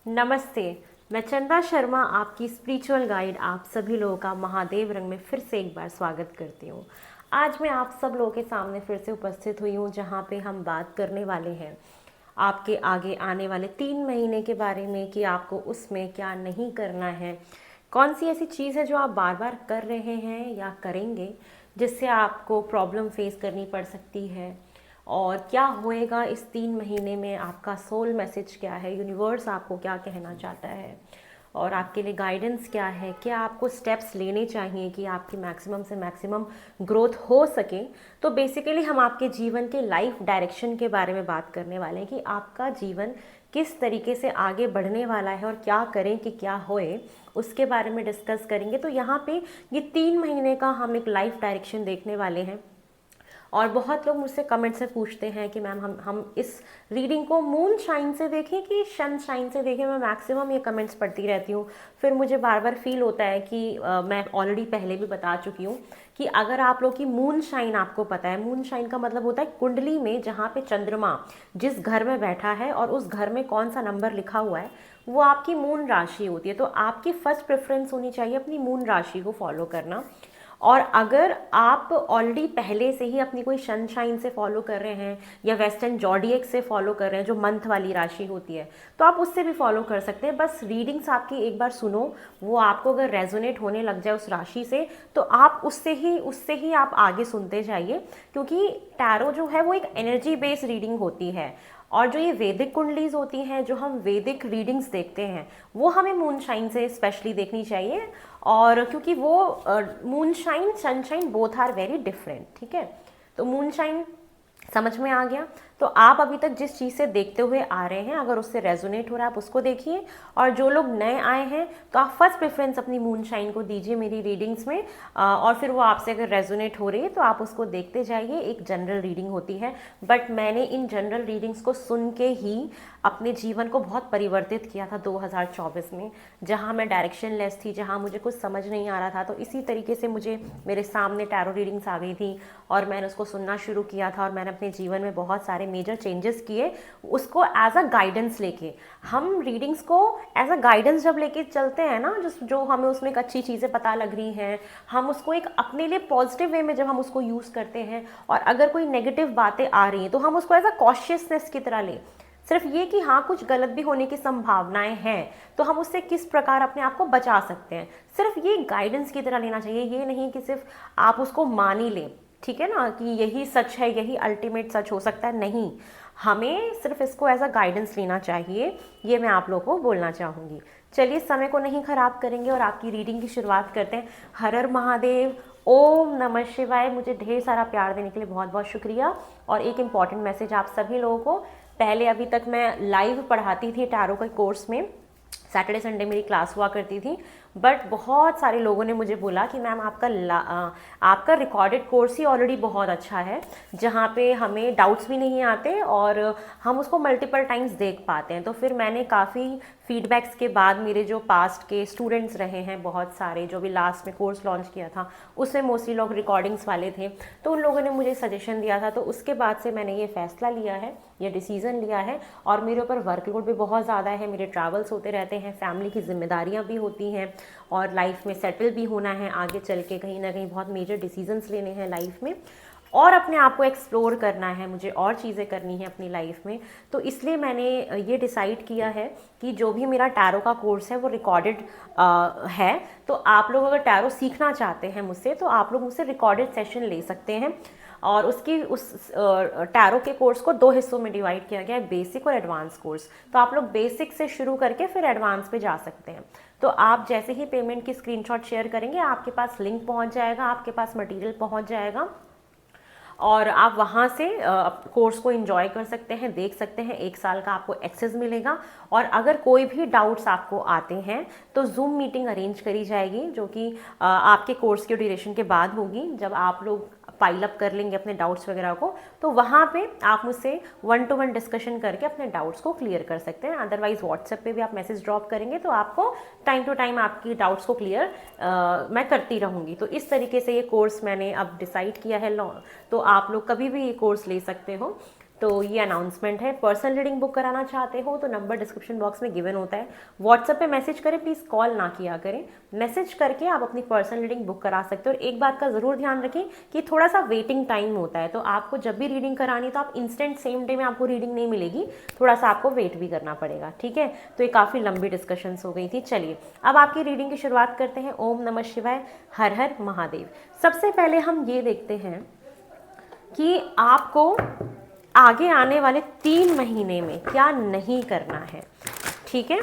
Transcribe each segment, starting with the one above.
नमस्ते। मैं चंदा शर्मा, आपकी स्पिरिचुअल गाइड, आप सभी लोगों का महादेव रंग में फिर से एक बार स्वागत करती हूँ। आज मैं आप सब लोगों के सामने फिर से उपस्थित हुई हूँ, जहाँ पे हम बात करने वाले हैं आपके आगे आने वाले 3 महीने के बारे में कि आपको उसमें क्या नहीं करना है। कौन सी ऐसी चीज़ है जो आप बार बार कर रहे हैं या करेंगे जिससे आपको प्रॉब्लम फेस करनी पड़ सकती है, और क्या होएगा इस 3 महीने में, आपका सोल मैसेज क्या है, यूनिवर्स आपको क्या कहना चाहता है और आपके लिए गाइडेंस क्या है, क्या आपको स्टेप्स लेने चाहिए कि आपकी मैक्सिमम से मैक्सिमम ग्रोथ हो सके। तो बेसिकली हम आपके जीवन के लाइफ डायरेक्शन के बारे में बात करने वाले हैं कि आपका जीवन किस तरीके से आगे बढ़ने वाला है और क्या करें कि क्या होए, उसके बारे में डिस्कस करेंगे। तो यहाँ पे ये 3 महीने का हम एक लाइफ डायरेक्शन देखने वाले हैं। और बहुत लोग मुझसे कमेंट से पूछते हैं कि मैम हम इस रीडिंग को मून शाइन से देखें कि सन शाइन से देखें। मैं मैक्सिमम ये कमेंट्स पढ़ती रहती हूँ, फिर मुझे बार बार फील होता है कि मैं ऑलरेडी पहले भी बता चुकी हूँ कि अगर आप लोग की मून शाइन आपको पता है, मून शाइन का मतलब होता है कुंडली में जहाँ पे चंद्रमा जिस घर में बैठा है और उस घर में कौन सा नंबर लिखा हुआ है, वो आपकी मून राशि होती है। तो आपकी फर्स्ट प्रेफरेंस होनी चाहिए अपनी मून राशि को फॉलो करना। और अगर आप ऑलरेडी पहले से ही अपनी कोई सनशाइन से फॉलो कर रहे हैं या वेस्टर्न जॉडिएक से फॉलो कर रहे हैं जो मंथ वाली राशि होती है, तो आप उससे भी फॉलो कर सकते हैं। बस रीडिंग्स आपकी एक बार सुनो, वो आपको अगर रेजोनेट होने लग जाए उस राशि से, तो आप उससे ही आप आगे सुनते जाइए, क्योंकि टैरो जो है वो एक एनर्जी बेस्ड रीडिंग होती है। और जो ये वैदिक कुंडलीज होती हैं, जो हम वैदिक रीडिंग्स देखते हैं, वो हमें मून शाइन से स्पेशली देखनी चाहिए। और क्योंकि वो moon shine sunshine both are very different, ठीक है। तो मून शाइन समझ में आ गया। तो आप अभी तक जिस चीज़ से देखते हुए आ रहे हैं, अगर उससे रेजोनेट हो रहा है आप उसको देखिए। और जो लोग नए आए हैं तो आप फर्स्ट प्रेफरेंस अपनी मून शाइन को दीजिए मेरी रीडिंग्स में, और फिर वो आपसे अगर रेजोनेट हो रही है तो आप उसको देखते जाइए। एक जनरल रीडिंग होती है, बट मैंने इन जनरल रीडिंग्स को सुन के ही अपने जीवन को बहुत परिवर्तित किया था 2024 में, जहाँ मैं डायरेक्शन लेस थी, जहाँ मुझे कुछ समझ नहीं आ रहा था। तो इसी तरीके से मुझे मेरे सामने टैरो रीडिंग्स आ गई थी और मैंने उसको सुनना शुरू किया था, और मैंने अपने जीवन में बहुत सारे मेजर चेंजेस किए उसको एज अ गाइडेंस लेके। हम रीडिंग्स को एज अ गाइडेंस जब लेके चलते हैं ना, जो हमें उसमें एक अच्छी चीज़ें पता लग रही हैं, हम उसको एक अपने लिए पॉजिटिव वे में जब हम उसको यूज़ करते हैं, और अगर कोई नेगेटिव बातें आ रही हैं तो हम उसको एज अ कॉशियसनेस की तरह लें। सिर्फ ये कि हाँ कुछ गलत भी होने की संभावनाएं हैं, तो हम उससे किस प्रकार अपने आप को बचा सकते हैं, सिर्फ ये गाइडेंस की तरह लेना चाहिए। ये नहीं कि सिर्फ आप उसको मान ही लें, ठीक है ना, कि यही सच है, यही अल्टीमेट सच हो सकता है। नहीं, हमें सिर्फ इसको एज अ गाइडेंस लेना चाहिए। ये मैं आप लोगों को बोलना चाहूँगी। चलिए, समय को नहीं खराब करेंगे और आपकी रीडिंग की शुरुआत करते हैं। हर हर महादेव, ओम नमः शिवाय। मुझे ढेर सारा प्यार देने के लिए बहुत बहुत शुक्रिया। और एक इम्पॉर्टेंट मैसेज आप सभी लोगों को, पहले अभी तक मैं लाइव पढ़ाती थी टैरो के कोर्स में, सैटरडे संडे मेरी क्लास हुआ करती थी, बट बहुत सारे लोगों ने मुझे बोला कि मैम आपका रिकॉर्डेड कोर्स ही ऑलरेडी बहुत अच्छा है, जहाँ पे हमें डाउट्स भी नहीं आते और हम उसको मल्टीपल टाइम्स देख पाते हैं। तो फिर मैंने काफ़ी फीडबैक्स के बाद, मेरे जो पास्ट के स्टूडेंट्स रहे हैं बहुत सारे, जो भी लास्ट में कोर्स लॉन्च किया था उसमें मोस्टली लोग रिकॉर्डिंग्स वाले थे, तो उन लोगों ने मुझे सजेशन दिया था। तो उसके बाद से मैंने ये फैसला लिया है, ये डिसीज़न लिया है। और मेरे ऊपर वर्कलोड भी बहुत ज़्यादा है, मेरे ट्रैवल्स होते रहते हैं, फैमिली की जिम्मेदारियाँ भी होती हैं, और लाइफ में सेटल भी होना है आगे चल के, कहीं ना कहीं बहुत मेजर डिसीजंस लेने हैं लाइफ में, और अपने आप को एक्सप्लोर करना है मुझे, और चीज़ें करनी है अपनी लाइफ में। तो इसलिए मैंने ये डिसाइड किया है कि जो भी मेरा टैरो का कोर्स है वो रिकॉर्डेड है। तो आप लोग अगर टैरो सीखना चाहते हैं मुझसे, तो आप लोग मुझसे रिकॉर्डेड सेशन ले सकते हैं। और उस टैरो के कोर्स को 2 हिस्सों में डिवाइड किया गया है, बेसिक और एडवांस कोर्स। तो आप लोग बेसिक से शुरू करके फिर एडवांस पे जा सकते हैं। तो आप जैसे ही पेमेंट की स्क्रीनशॉट शेयर करेंगे, आपके पास लिंक पहुंच जाएगा, आपके पास मटेरियल पहुंच जाएगा, और आप वहाँ से कोर्स को एंजॉय कर सकते हैं, देख सकते हैं। 1 साल का आपको एक्सेस मिलेगा। और अगर कोई भी डाउट्स आपको आते हैं तो जूम मीटिंग अरेंज करी जाएगी, जो कि आपके कोर्स के ड्यूरेशन के बाद होगी, जब आप लोग पाइल अप कर लेंगे अपने डाउट्स वगैरह को। तो वहाँ पे आप मुझसे 1 to 1 डिस्कशन करके अपने डाउट्स को क्लियर कर सकते हैं। अदरवाइज व्हाट्सएप पे भी आप मैसेज ड्रॉप करेंगे तो आपको टाइम टू टाइम आपकी डाउट्स को क्लियर मैं करती रहूँगी। तो इस तरीके से ये कोर्स मैंने अब डिसाइड किया है, तो आप लोग कभी भी ये कोर्स ले सकते हो। तो ये अनाउंसमेंट है। पर्सनल रीडिंग बुक कराना चाहते हो तो नंबर डिस्क्रिप्शन बॉक्स में गिवन होता है, व्हाट्सएप पे मैसेज करें, प्लीज़ कॉल ना किया करें। मैसेज करके आप अपनी पर्सनल रीडिंग बुक करा सकते हो। और एक बात का ज़रूर ध्यान रखें कि थोड़ा सा वेटिंग टाइम होता है, तो आपको जब भी रीडिंग करानी तो आप इंस्टेंट सेम डे में आपको रीडिंग नहीं मिलेगी, थोड़ा सा आपको वेट भी करना पड़ेगा, ठीक है। तो ये काफ़ी लंबी डिस्कशंस हो गई थी। चलिए अब आपकी रीडिंग की शुरुआत करते हैं। ओम नमः शिवाय, हर हर महादेव। सबसे पहले हम ये देखते हैं कि आपको आगे आने वाले 3 महीने में क्या नहीं करना है, ठीक है।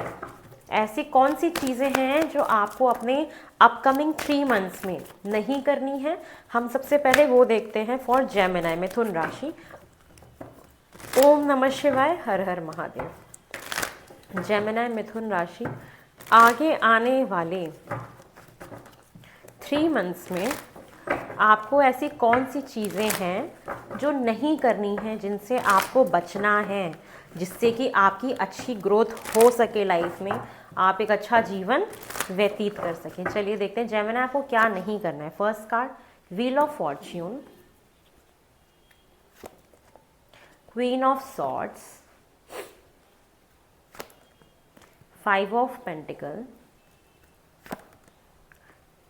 ऐसी कौन सी चीज़ें हैं जो आपको अपने अपकमिंग 3 मंथ्स में नहीं करनी है, हम सबसे पहले वो देखते हैं फॉर जेमिनी, मिथुन राशि। ओम नमः शिवाय, हर हर महादेव। जेमिनी मिथुन राशि, आगे आने वाले 3 मंथ्स में आपको ऐसी कौन सी चीज़ें हैं जो नहीं करनी है, जिनसे आपको बचना है, जिससे कि आपकी अच्छी ग्रोथ हो सके लाइफ में, आप एक अच्छा जीवन व्यतीत कर सकें। चलिए देखते हैं जेमिनी आपको क्या नहीं करना है। First card, wheel of Fortune, queen of swords, 5 of pentacle,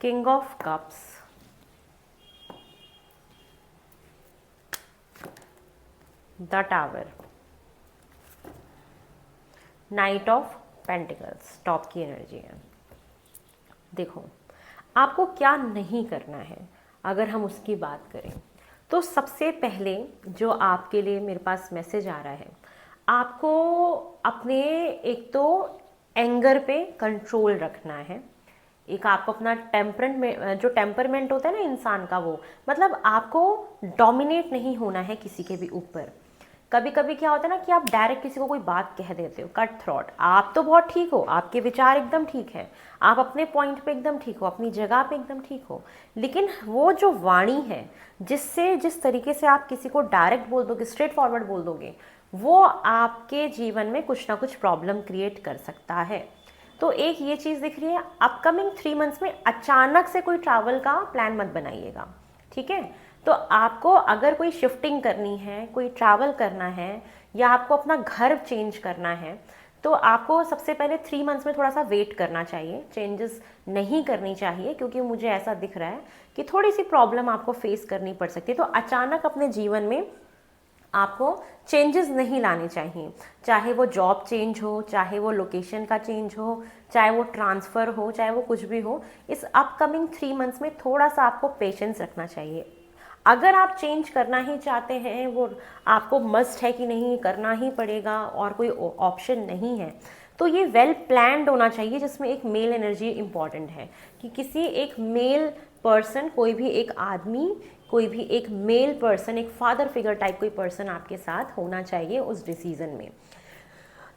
king of cups, the tower, night of pentacles. Top की एनर्जी है। देखो आपको क्या नहीं करना है, अगर हम उसकी बात करें तो सबसे पहले जो आपके लिए मेरे पास मैसेज आ रहा है, आपको अपने एक तो एंगर पे कंट्रोल रखना है। एक आपको अपना टेम्परमेंट होता है ना इंसान का, वो मतलब आपको डोमिनेट नहीं होना है किसी के भी ऊपर। कभी कभी क्या होता है ना कि आप डायरेक्ट किसी को कोई बात कह देते हो, कट थ्रोट। आप तो बहुत ठीक हो, आपके विचार एकदम ठीक है, आप अपने पॉइंट पे एकदम ठीक हो, अपनी जगह पे एकदम ठीक हो, लेकिन वो जो वाणी है, जिस तरीके से आप किसी को डायरेक्ट बोल दोगे, स्ट्रेट फॉरवर्ड बोल दोगे, वो आपके जीवन में कुछ ना कुछ प्रॉब्लम क्रिएट कर सकता है। तो एक ये चीज़ दिख रही है, अपकमिंग 3 मंथ्स में अचानक से कोई ट्रैवल का प्लान मत बनाइएगा, ठीक है। तो आपको अगर कोई शिफ्टिंग करनी है, कोई ट्रैवल करना है, या आपको अपना घर चेंज करना है, तो आपको सबसे पहले 3 मंथ्स में थोड़ा सा वेट करना चाहिए, चेंजेस नहीं करनी चाहिए, क्योंकि मुझे ऐसा दिख रहा है कि थोड़ी सी प्रॉब्लम आपको फेस करनी पड़ सकती है। तो अचानक अपने जीवन में आपको चेंजेस नहीं लाने चाहिए, चाहे वो जॉब चेंज हो, चाहे वो लोकेशन का चेंज हो, चाहे वो ट्रांसफ़र हो, चाहे वो कुछ भी हो। इस अपकमिंग 3 मंथ्स में थोड़ा सा आपको पेशेंस रखना चाहिए। अगर आप चेंज करना ही चाहते हैं, वो आपको मस्ट है कि नहीं करना ही पड़ेगा और कोई ऑप्शन नहीं है, तो ये वेल प्लान्ड होना चाहिए, जिसमें एक मेल एनर्जी इंपॉर्टेंट है कि किसी एक मेल पर्सन, कोई भी एक आदमी, कोई भी एक मेल पर्सन, एक फादर फिगर टाइप कोई पर्सन आपके साथ होना चाहिए उस डिसीजन में।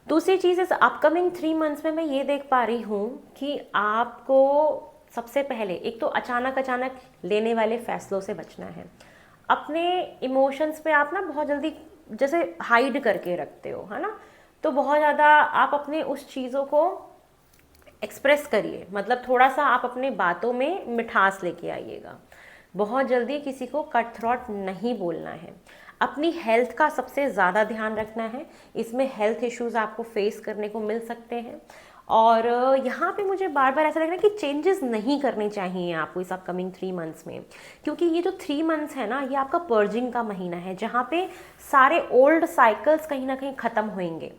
दूसरी चीज़, इस अपकमिंग 3 मंथ्स में मैं ये देख पा रही हूँ कि आपको सबसे पहले एक तो अचानक लेने वाले फैसलों से बचना है। अपने इमोशंस पे आप ना बहुत जल्दी जैसे हाइड करके रखते हो, है ना, तो बहुत ज़्यादा आप अपने उस चीज़ों को एक्सप्रेस करिए, मतलब थोड़ा सा आप अपने बातों में मिठास लेके आइएगा। बहुत जल्दी किसी को कट थ्रोट नहीं बोलना है। अपनी हेल्थ का सबसे ज़्यादा ध्यान रखना है, इसमें हेल्थ इश्यूज़ आपको फेस करने को मिल सकते हैं। और यहाँ पे मुझे बार बार ऐसा लग रहा है कि चेंजेस नहीं करने चाहिए आपको इस अपकमिंग 3 मंथ्स में, क्योंकि ये जो 3 मंथ्स है ना, ये आपका पर्जिंग का महीना है, जहाँ पे सारे ओल्ड साइकिल्स कहीं ना कहीं ख़त्म होंगे।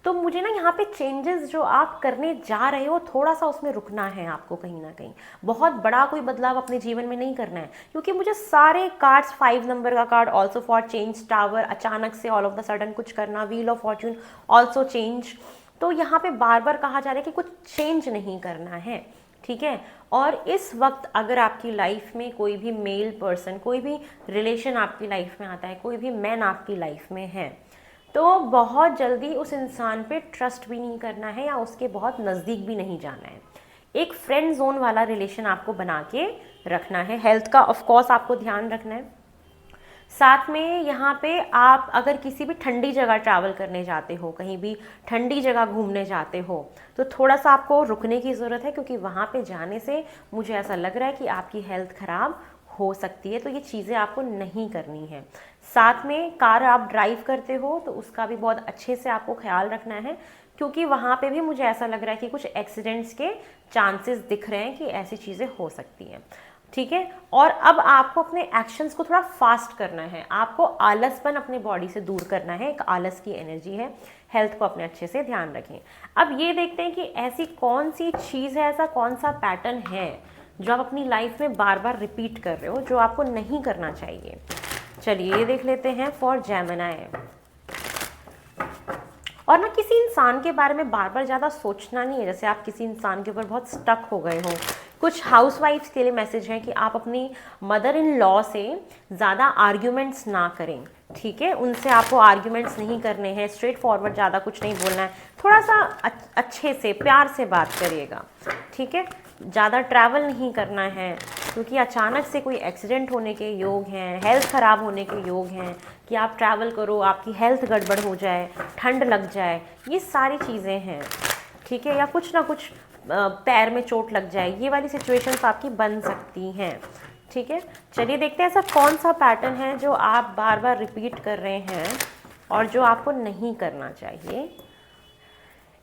तो मुझे ना यहाँ पे चेंजेस जो आप करने जा रहे हो, थोड़ा सा उसमें रुकना है आपको, कहीं ना कहीं बहुत बड़ा कोई बदलाव अपने जीवन में नहीं करना है। क्योंकि मुझे सारे कार्ड्स, 5 नंबर का card also for change, tower, अचानक से ऑल ऑफ द सडन कुछ करना, wheel of Fortune also change. तो यहाँ पे बार बार कहा जा रहा है कि कुछ चेंज नहीं करना है, ठीक है। और इस वक्त अगर आपकी लाइफ में कोई भी मेल पर्सन, कोई भी रिलेशन आपकी लाइफ में आता है, कोई भी मैन आपकी लाइफ में है, तो बहुत जल्दी उस इंसान पे ट्रस्ट भी नहीं करना है या उसके बहुत नज़दीक भी नहीं जाना है। एक फ्रेंड जोन वाला रिलेशन आपको बना के रखना है। हेल्थ का ऑफ कोर्स आपको ध्यान रखना है। साथ में यहाँ पे आप अगर किसी भी ठंडी जगह ट्रैवल करने जाते हो, कहीं भी ठंडी जगह घूमने जाते हो, तो थोड़ा सा आपको रुकने की ज़रूरत है, क्योंकि वहाँ पे जाने से मुझे ऐसा लग रहा है कि आपकी हेल्थ ख़राब हो सकती है, तो ये चीज़ें आपको नहीं करनी है। साथ में कार आप ड्राइव करते हो तो उसका भी बहुत अच्छे से आपको ख्याल रखना है, क्योंकि वहाँ पे भी मुझे ऐसा लग रहा है कि कुछ एक्सीडेंट्स के चांसेस दिख रहे हैं कि ऐसी चीज़ें हो सकती हैं। ठीक है, और अब आपको अपने एक्शंस को थोड़ा फास्ट करना है, आपको आलसपन अपने बॉडी से दूर करना है, एक आलस की एनर्जी है। हेल्थ को अपने अच्छे से ध्यान रखें। अब ये देखते हैं कि ऐसी कौन सी चीज़ है, ऐसा कौन सा पैटर्न है जो आप अपनी लाइफ में बार बार रिपीट कर रहे हो, जो आपको नहीं करना चाहिए। चलिए ये देख लेते हैं फॉर जेमिनी। और ना किसी इंसान के बारे में बार बार ज़्यादा सोचना नहीं है, जैसे आप किसी इंसान के ऊपर बहुत स्टक हो गए हो। कुछ हाउसवाइफ्स के लिए मैसेज है कि आप अपनी मदर इन लॉ से ज़्यादा आर्ग्यूमेंट्स ना करें। ठीक है, उनसे आपको आर्ग्यूमेंट्स नहीं करने हैं, स्ट्रेट फॉरवर्ड ज़्यादा कुछ नहीं बोलना है, थोड़ा सा अच्छे से प्यार से बात करिएगा। ठीक है, ज़्यादा ट्रैवल नहीं करना है, क्योंकि अचानक से कोई एक्सीडेंट होने के योग हैं, हेल्थ ख़राब होने के योग हैं, कि आप ट्रैवल करो, आपकी हेल्थ गड़बड़ हो जाए, ठंड लग जाए, ये सारी चीज़ें हैं। ठीक है, या कुछ ना कुछ पैर में चोट लग जाए, ये वाली सिचुएशंस आपकी बन सकती हैं। ठीक है, चलिए देखते हैं ऐसा कौन सा पैटर्न है जो आप बार बार रिपीट कर रहे हैं और जो आपको नहीं करना चाहिए।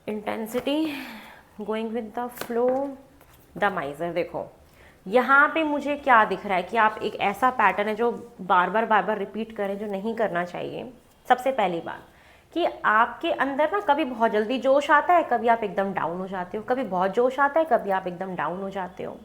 Intensity, going with the flow, the माइजर। देखो यहाँ पे मुझे क्या दिख रहा है कि आप एक ऐसा पैटर्न है जो बार बार रिपीट करें, जो नहीं करना चाहिए। सबसे पहली बात कि आपके अंदर ना कभी बहुत जल्दी जोश आता है, कभी आप एकदम डाउन हो जाते हो, कभी बहुत जोश आता है, कभी आप एकदम डाउन हो जाते हो।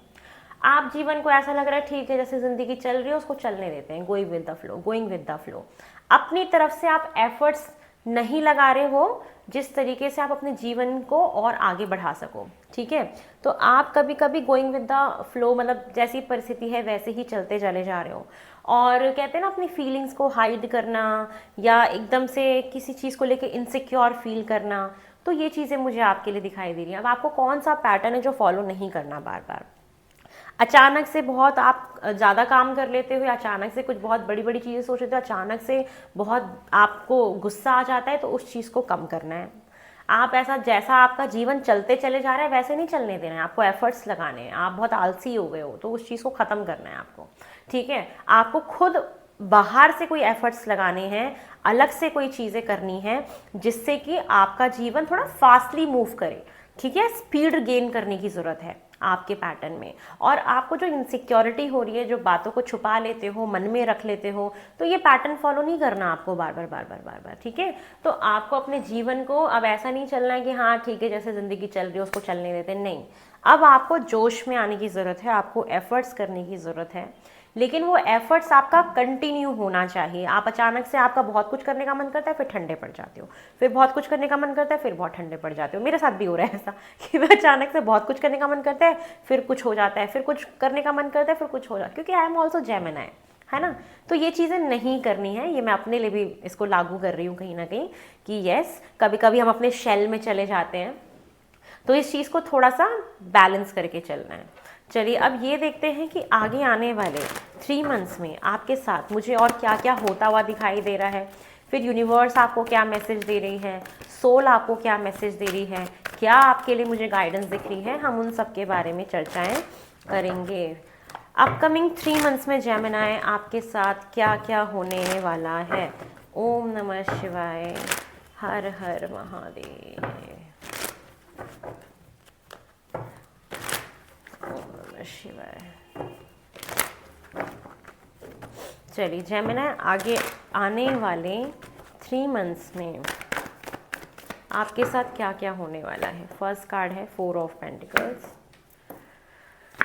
आप जीवन को ऐसा लग रहा है ठीक है, जैसे ज़िंदगी चल रही है उसको चलने देते हैं, going with the flow, going with the flow. अपनी तरफ से आप एफर्ट्स नहीं लगा रहे हो जिस तरीके से आप अपने जीवन को और आगे बढ़ा सको। ठीक है, तो आप कभी कभी गोइंग विद द फ्लो, मतलब जैसी परिस्थिति है वैसे ही चलते चले जा रहे हो। और कहते हैं ना अपनी फीलिंग्स को हाइड करना या एकदम से किसी चीज़ को लेके इनसिक्योर फील करना, तो ये चीज़ें मुझे आपके लिए दिखाई दे रही हैं। अब आपको कौन सा पैटर्न है जो फॉलो नहीं करना बार बार। अचानक से बहुत आप ज़्यादा काम कर लेते हो, या अचानक से कुछ बहुत बड़ी बड़ी चीज़ें सोच लेते हो, अचानक से बहुत आपको गुस्सा आ जाता है, तो उस चीज़ को कम करना है। आप ऐसा जैसा आपका जीवन चलते चले जा रहा है वैसे नहीं चलने देना है, आपको एफर्ट्स लगाने हैं। आप बहुत आलसी हो गए हो तो उस चीज़ को ख़त्म करना है आपको। ठीक है, आपको खुद बाहर से कोई एफर्ट्स लगाने हैं, अलग से कोई चीज़ें करनी है जिससे कि आपका जीवन थोड़ा फास्टली मूव करे। ठीक है, स्पीड गेन करने की ज़रूरत है आपके पैटर्न में। और आपको जो इनसिक्योरिटी हो रही है, जो बातों को छुपा लेते हो, मन में रख लेते हो, तो ये पैटर्न फॉलो नहीं करना आपको बार बार। ठीक है, तो आपको अपने जीवन को अब ऐसा नहीं चलना है कि हाँ ठीक है जैसे ज़िंदगी चल रही है उसको चलने देते, नहीं। अब आपको जोश में आने की ज़रूरत है, आपको एफर्ट्स करने की ज़रूरत है, लेकिन वो एफर्ट्स आपका कंटिन्यू होना चाहिए। आप अचानक से आपका बहुत कुछ करने का मन करता है, फिर ठंडे पड़ जाते हो, फिर बहुत कुछ करने का मन करता है, फिर बहुत ठंडे पड़ जाते हो। मेरे साथ भी हो रहा है ऐसा कि मैं अचानक से बहुत कुछ करने का मन करता है, फिर कुछ हो जाता है, फिर कुछ करने का मन करता है, फिर कुछ हो जाता है, क्योंकि आई एम ऑल्सो जेमिनी, है ना। तो ये चीज़ें नहीं करनी है, ये मैं अपने लिए भी इसको लागू कर रही हूँ कहीं ना कहीं कि यस, कभी कभी हम अपने शेल में चले जाते हैं, तो इस चीज़ को थोड़ा सा बैलेंस करके चलना है। चलिए अब ये देखते हैं कि आगे आने वाले 3 मंथ्स में आपके साथ मुझे और क्या क्या होता हुआ दिखाई दे रहा है। फिर यूनिवर्स आपको क्या मैसेज दे रही है, सोल आपको क्या मैसेज दे रही है, क्या आपके लिए मुझे गाइडेंस दिख रही है, हम उन सब के बारे में चर्चाएं करेंगे। अपकमिंग 3 मंथ्स में जेमिनी आपके साथ क्या क्या होने वाला है। ओम नमः शिवाय, हर हर महादेव, ओम नमः शिवाय। चलिए जेमिनी आगे आने वाले 3 मंथ्स में आपके साथ क्या क्या होने वाला है। फर्स्ट कार्ड है 4 of pentacles,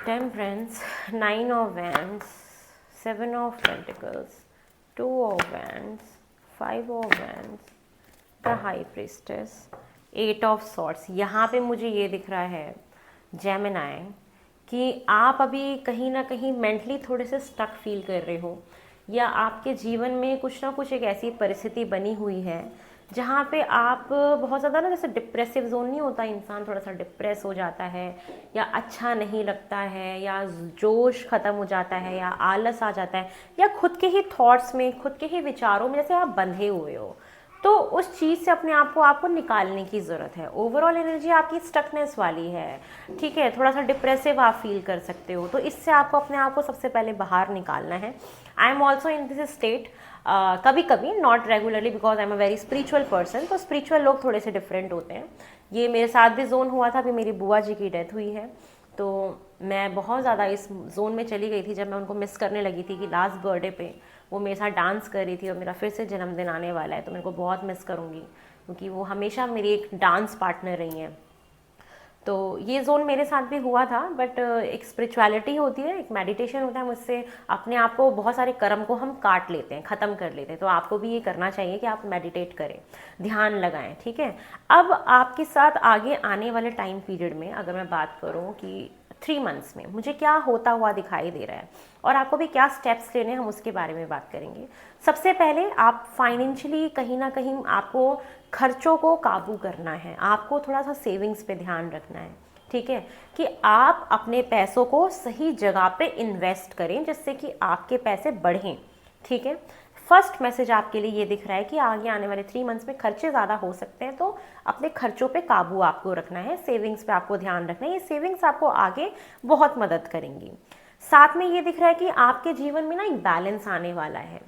temperance, 9 of wands, 7 of pentacles, 2 of wands, 5 of wands, the high priestess, 8 of swords. यहाँ पे मुझे ये दिख रहा है जेमिनी कि आप अभी कहीं ना कहीं मेंटली थोड़े से स्टक फील कर रहे हो, या आपके जीवन में कुछ ना कुछ एक ऐसी परिस्थिति बनी हुई है जहाँ पे आप बहुत ज़्यादा ना, जैसे डिप्रेसिव जोन नहीं होता, इंसान थोड़ा सा डिप्रेस हो जाता है, या अच्छा नहीं लगता है, या जोश ख़त्म हो जाता है, या आलस आ जाता है, या खुद के ही थॉट्स में, खुद के ही विचारों में जैसे आप बंधे हुए हो। तो उस चीज़ से अपने आप को आपको निकालने की ज़रूरत है। ओवरऑल एनर्जी आपकी स्टकनेस वाली है, ठीक है, थोड़ा सा डिप्रेसिव आप फील कर सकते हो, तो इससे आपको अपने आप को सबसे पहले बाहर निकालना है। आई am also in this state, कभी कभी, not regularly because I am a very spiritual person, तो स्पिरिचुअल लोग थोड़े से डिफरेंट होते हैं। ये मेरे साथ भी जोन हुआ था, अभी मेरी बुआ जी की डेथ हुई है, तो मैं बहुत ज़्यादा इस जोन में चली गई थी जब मैं उनको मिस करने लगी थी कि लास्ट बर्थडे पे वो मेरे साथ डांस कर रही थी और मेरा फिर से जन्मदिन आने वाला है, तो मैं उनको बहुत मिस करूँगी क्योंकि वो हमेशा मेरी एक डांस पार्टनर रही हैं। तो ये जोन मेरे साथ भी हुआ था, बट एक स्पिरिचुअलिटी होती है, एक मेडिटेशन होता है, मुझसे अपने आप को बहुत सारे कर्म को हम काट लेते हैं, ख़त्म कर लेते हैं। तो आपको भी ये करना चाहिए कि आप मेडिटेट करें, ध्यान लगाएं, ठीक है। अब आपके साथ आगे आने वाले टाइम पीरियड में अगर मैं बात करूं कि 3 मंथ्स में मुझे क्या होता हुआ दिखाई दे रहा है और आपको भी क्या स्टेप्स लेने हैं, हम उसके बारे में बात करेंगे। सबसे पहले आप फाइनेंशियली कहीं ना कहीं आपको खर्चों को काबू करना है, आपको थोड़ा सा सेविंग्स पे ध्यान रखना है, ठीक है, कि आप अपने पैसों को सही जगह पे इन्वेस्ट करें जिससे कि आपके पैसे बढ़ें, ठीक है। फर्स्ट मैसेज आपके लिए ये दिख रहा है कि आगे आने वाले 3 मंथ्स में खर्चे ज़्यादा हो सकते हैं, तो अपने खर्चों पे काबू आपको रखना है, सेविंग्स पे आपको ध्यान रखना है। ये सेविंग्स आपको आगे बहुत मदद करेंगी। साथ में ये दिख रहा है कि आपके जीवन में ना एक बैलेंस आने वाला है,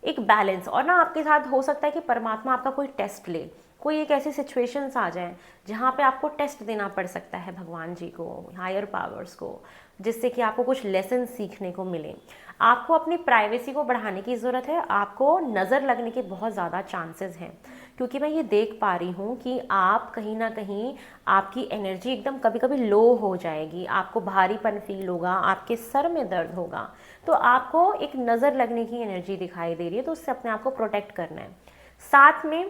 एक बैलेंस, और ना आपके साथ हो सकता है कि परमात्मा आपका कोई टेस्ट ले, कोई एक ऐसी सिचुएशंस आ जाए जहाँ पे आपको टेस्ट देना पड़ सकता है भगवान जी को, हायर पावर्स को, जिससे कि आपको कुछ लेसन सीखने को मिले। आपको अपनी प्राइवेसी को बढ़ाने की ज़रूरत है, आपको नज़र लगने के बहुत ज़्यादा चांसेस हैं, क्योंकि मैं ये देख पा रही हूँ कि आप कहीं ना कहीं आपकी एनर्जी एकदम कभी कभी लो हो जाएगी, आपको भारीपन फील होगा, आपके सर में दर्द होगा, तो आपको एक नज़र लगने की एनर्जी दिखाई दे रही है, तो उससे अपने आप को प्रोटेक्ट करना है। साथ में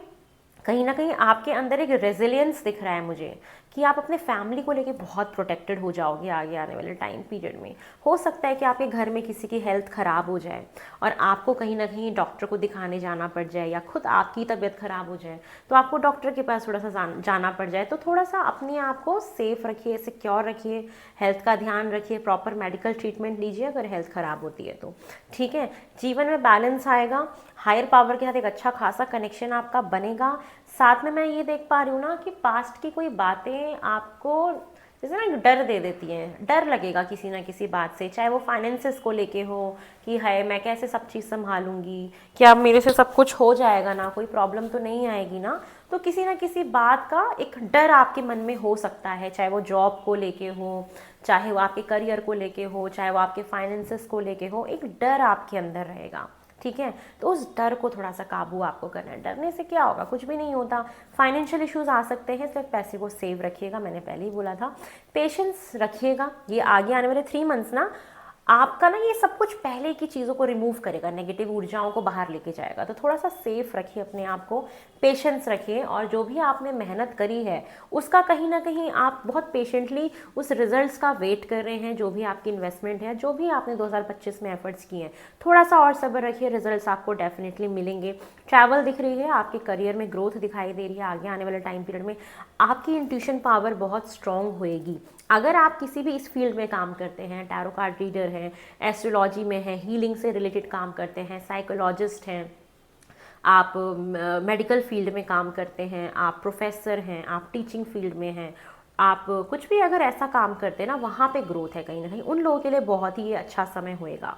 कहीं ना कहीं आपके अंदर एक रेजिलियंस दिख रहा है मुझे कि आप अपने फैमिली को लेके बहुत प्रोटेक्टेड हो जाओगे आगे आने वाले टाइम पीरियड में। हो सकता है कि आपके घर में किसी की हेल्थ ख़राब हो जाए और आपको कहीं ना कहीं डॉक्टर को दिखाने जाना पड़ जाए, या खुद आपकी तबीयत ख़राब हो जाए तो आपको डॉक्टर के पास थोड़ा सा जाना पड़ जाए, तो थोड़ा सा अपने आप को सेफ रखिए, सिक्योर रखिए, हेल्थ का ध्यान रखिए, प्रॉपर मेडिकल ट्रीटमेंट लीजिए अगर हेल्थ ख़राब होती है तो, ठीक है। जीवन में बैलेंस आएगा, हायर पावर के साथ एक अच्छा खासा कनेक्शन आपका बनेगा। साथ में मैं ये देख पा रही हूँ ना कि पास्ट की कोई बातें आपको जैसे ना डर दे देती हैं, डर लगेगा किसी ना किसी बात से, चाहे वो फाइनेंसेस को लेके हो कि है मैं कैसे सब चीज़ संभालूंगी, क्या मेरे से सब कुछ हो जाएगा ना, कोई प्रॉब्लम तो नहीं आएगी ना, तो किसी ना किसी बात का एक डर आपके मन में हो सकता है, चाहे वो जॉब को लेके हो, चाहे वो आपके करियर को लेके हो, चाहे वो आपके फाइनेंसेस को लेके हो, एक डर आपके अंदर रहेगा, ठीक है। तो उस डर को थोड़ा सा काबू आपको करना है। डरने से क्या होगा, कुछ भी नहीं होता। फाइनेंशियल इश्यूज आ सकते हैं, सिर्फ पैसे को सेव रखिएगा, मैंने पहले ही बोला था। पेशेंस रखिएगा, ये आगे आने वाले 3 मंथ्स ना आपका ना ये सब कुछ पहले की चीज़ों को रिमूव करेगा, नेगेटिव ऊर्जाओं को बाहर लेके जाएगा। तो थोड़ा सा सेफ रखिए अपने आप को, पेशेंस रखिए, और जो भी आपने मेहनत करी है उसका कहीं ना कहीं आप बहुत पेशेंटली उस रिजल्ट्स का वेट कर रहे हैं। जो भी आपकी इन्वेस्टमेंट है, जो भी आपने 2025 में एफर्ट्स किए हैं, थोड़ा सा और सब्र रखिए, रिजल्ट्स आपको डेफिनेटली मिलेंगे। ट्रैवल दिख रही है, आपके करियर में ग्रोथ दिखाई दे रही है। आगे आने वाले टाइम पीरियड में आपकी इंट्यूशन पावर बहुत स्ट्रांग होएगी। अगर आप किसी भी इस फील्ड में काम करते हैं, टैरो कार्ड रीडर हैं, एस्ट्रोलॉजी में हैं, हीलिंग से रिलेटेड काम करते हैं, साइकोलॉजिस्ट हैं, आप मेडिकल फील्ड में काम करते हैं, आप प्रोफेसर हैं, आप टीचिंग फील्ड में हैं, आप कुछ भी अगर ऐसा काम करते हैं ना, वहाँ पे ग्रोथ है कहीं ना कहीं, उन लोगों के लिए बहुत ही अच्छा समय होएगा।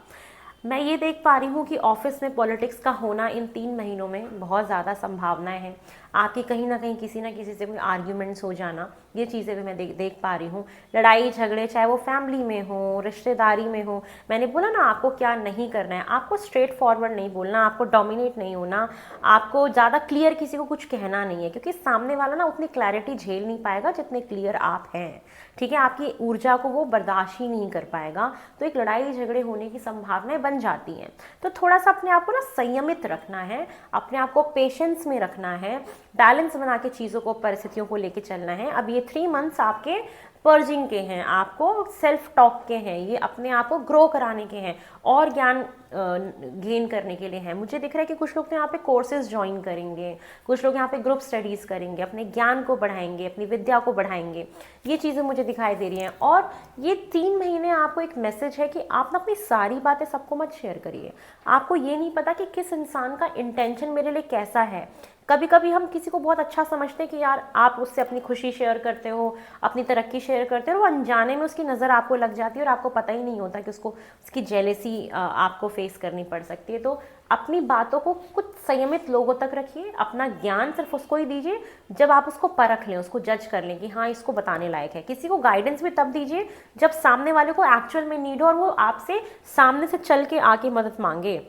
मैं ये देख पा रही हूँ कि ऑफिस में पॉलिटिक्स का होना इन 3 महीनों में बहुत ज़्यादा संभावनाएं हैं। आपकी कहीं ना कहीं किसी ना किसी से कोई आर्ग्यूमेंट्स हो जाना, ये चीज़ें भी मैं देख पा रही हूँ। लड़ाई झगड़े, चाहे वो फैमिली में हो, रिश्तेदारी में हो। मैंने बोला ना आपको क्या नहीं करना है, आपको स्ट्रेट फॉरवर्ड नहीं बोलना, आपको डोमिनेट नहीं होना, आपको ज़्यादा क्लियर किसी को कुछ कहना नहीं है, क्योंकि सामने वाला ना उतनी क्लैरिटी झेल नहीं पाएगा जितने क्लियर आप हैं, ठीक है। आपकी ऊर्जा को वो बर्दाश्त ही नहीं कर पाएगा, तो एक लड़ाई झगड़े होने की संभावनाएं बन जाती हैं। तो थोड़ा सा अपने आप को ना संयमित रखना है, अपने आप को पेशेंस में रखना है, बैलेंस बना के चीज़ों को, परिस्थितियों को लेके चलना है। अब ये 3 मंथ्स आपके पर्जिंग के हैं, आपको सेल्फ टॉक के हैं, ये अपने आप को ग्रो कराने के हैं और ज्ञान गेन करने के लिए हैं। मुझे दिख रहा है कि कुछ लोग तो यहाँ पे कोर्सेज ज्वाइन करेंगे, कुछ लोग यहाँ पे ग्रुप स्टडीज़ करेंगे, अपने ज्ञान को बढ़ाएंगे, अपनी विद्या को बढ़ाएंगे, ये चीज़ें मुझे दिखाई दे रही हैं। और ये 3 महीने आपको एक मैसेज है कि आप ना अपनी सारी बातें सबको मत शेयर करिए। आपको ये नहीं पता कि किस इंसान का इंटेंशन मेरे लिए कैसा है, कभी कभी हम किसी को बहुत अच्छा समझते हैं कि यार आप उससे अपनी खुशी शेयर करते हो, अपनी तरक्की शेयर करते हो, वो अनजाने में उसकी नज़र आपको लग जाती है और आपको पता ही नहीं होता कि उसको उसकी जेलेसी आपको फेस करनी पड़ सकती है। तो अपनी बातों को कुछ संयमित लोगों तक रखिए, अपना ज्ञान सिर्फ उसको ही दीजिए जब आप उसको परख लें, उसको जज कर लें कि हाँ इसको बताने लायक है। किसी को गाइडेंस भी तब दीजिए जब सामने वाले को एक्चुअल में नीड हो और वो आपसे सामने से चल के आके मदद मांगे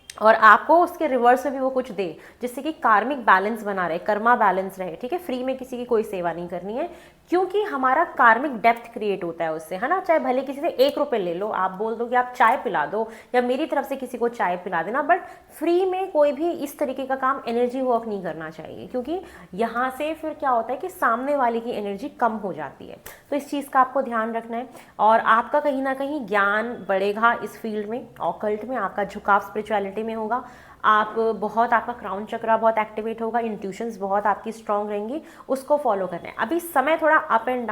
और आपको उसके रिवर्स में भी वो कुछ दे, जिससे कि कार्मिक बैलेंस बना रहे, कर्मा बैलेंस रहे। ठीक है, फ्री में किसी की कोई सेवा नहीं करनी है, क्योंकि हमारा कार्मिक डेप्थ क्रिएट होता है उससे, है ना। चाहे भले किसी से 1 रुपये ले लो, आप बोल दो कि आप चाय पिला दो या मेरी तरफ से किसी को चाय पिला देना, बट फ्री में कोई भी इस तरीके का काम एनर्जी वर्क नहीं करना चाहिए, क्योंकि यहाँ से फिर क्या होता है कि सामने वाले की एनर्जी कम हो जाती है। तो इस चीज़ का आपको ध्यान रखना है और आपका कहीं ना कहीं ज्ञान बढ़ेगा इस फील्ड में, ऑकल्ट में आपका झुकाव स्पिरिचुअलिटी में होगा। आप बहुत, आपका क्राउन चक्रा बहुत एक्टिवेट होगा, इंट्यूशंस बहुत आपकी स्ट्रांग रहेंगी, उसको फॉलो करना है। अभी समय थोड़ा अप एंड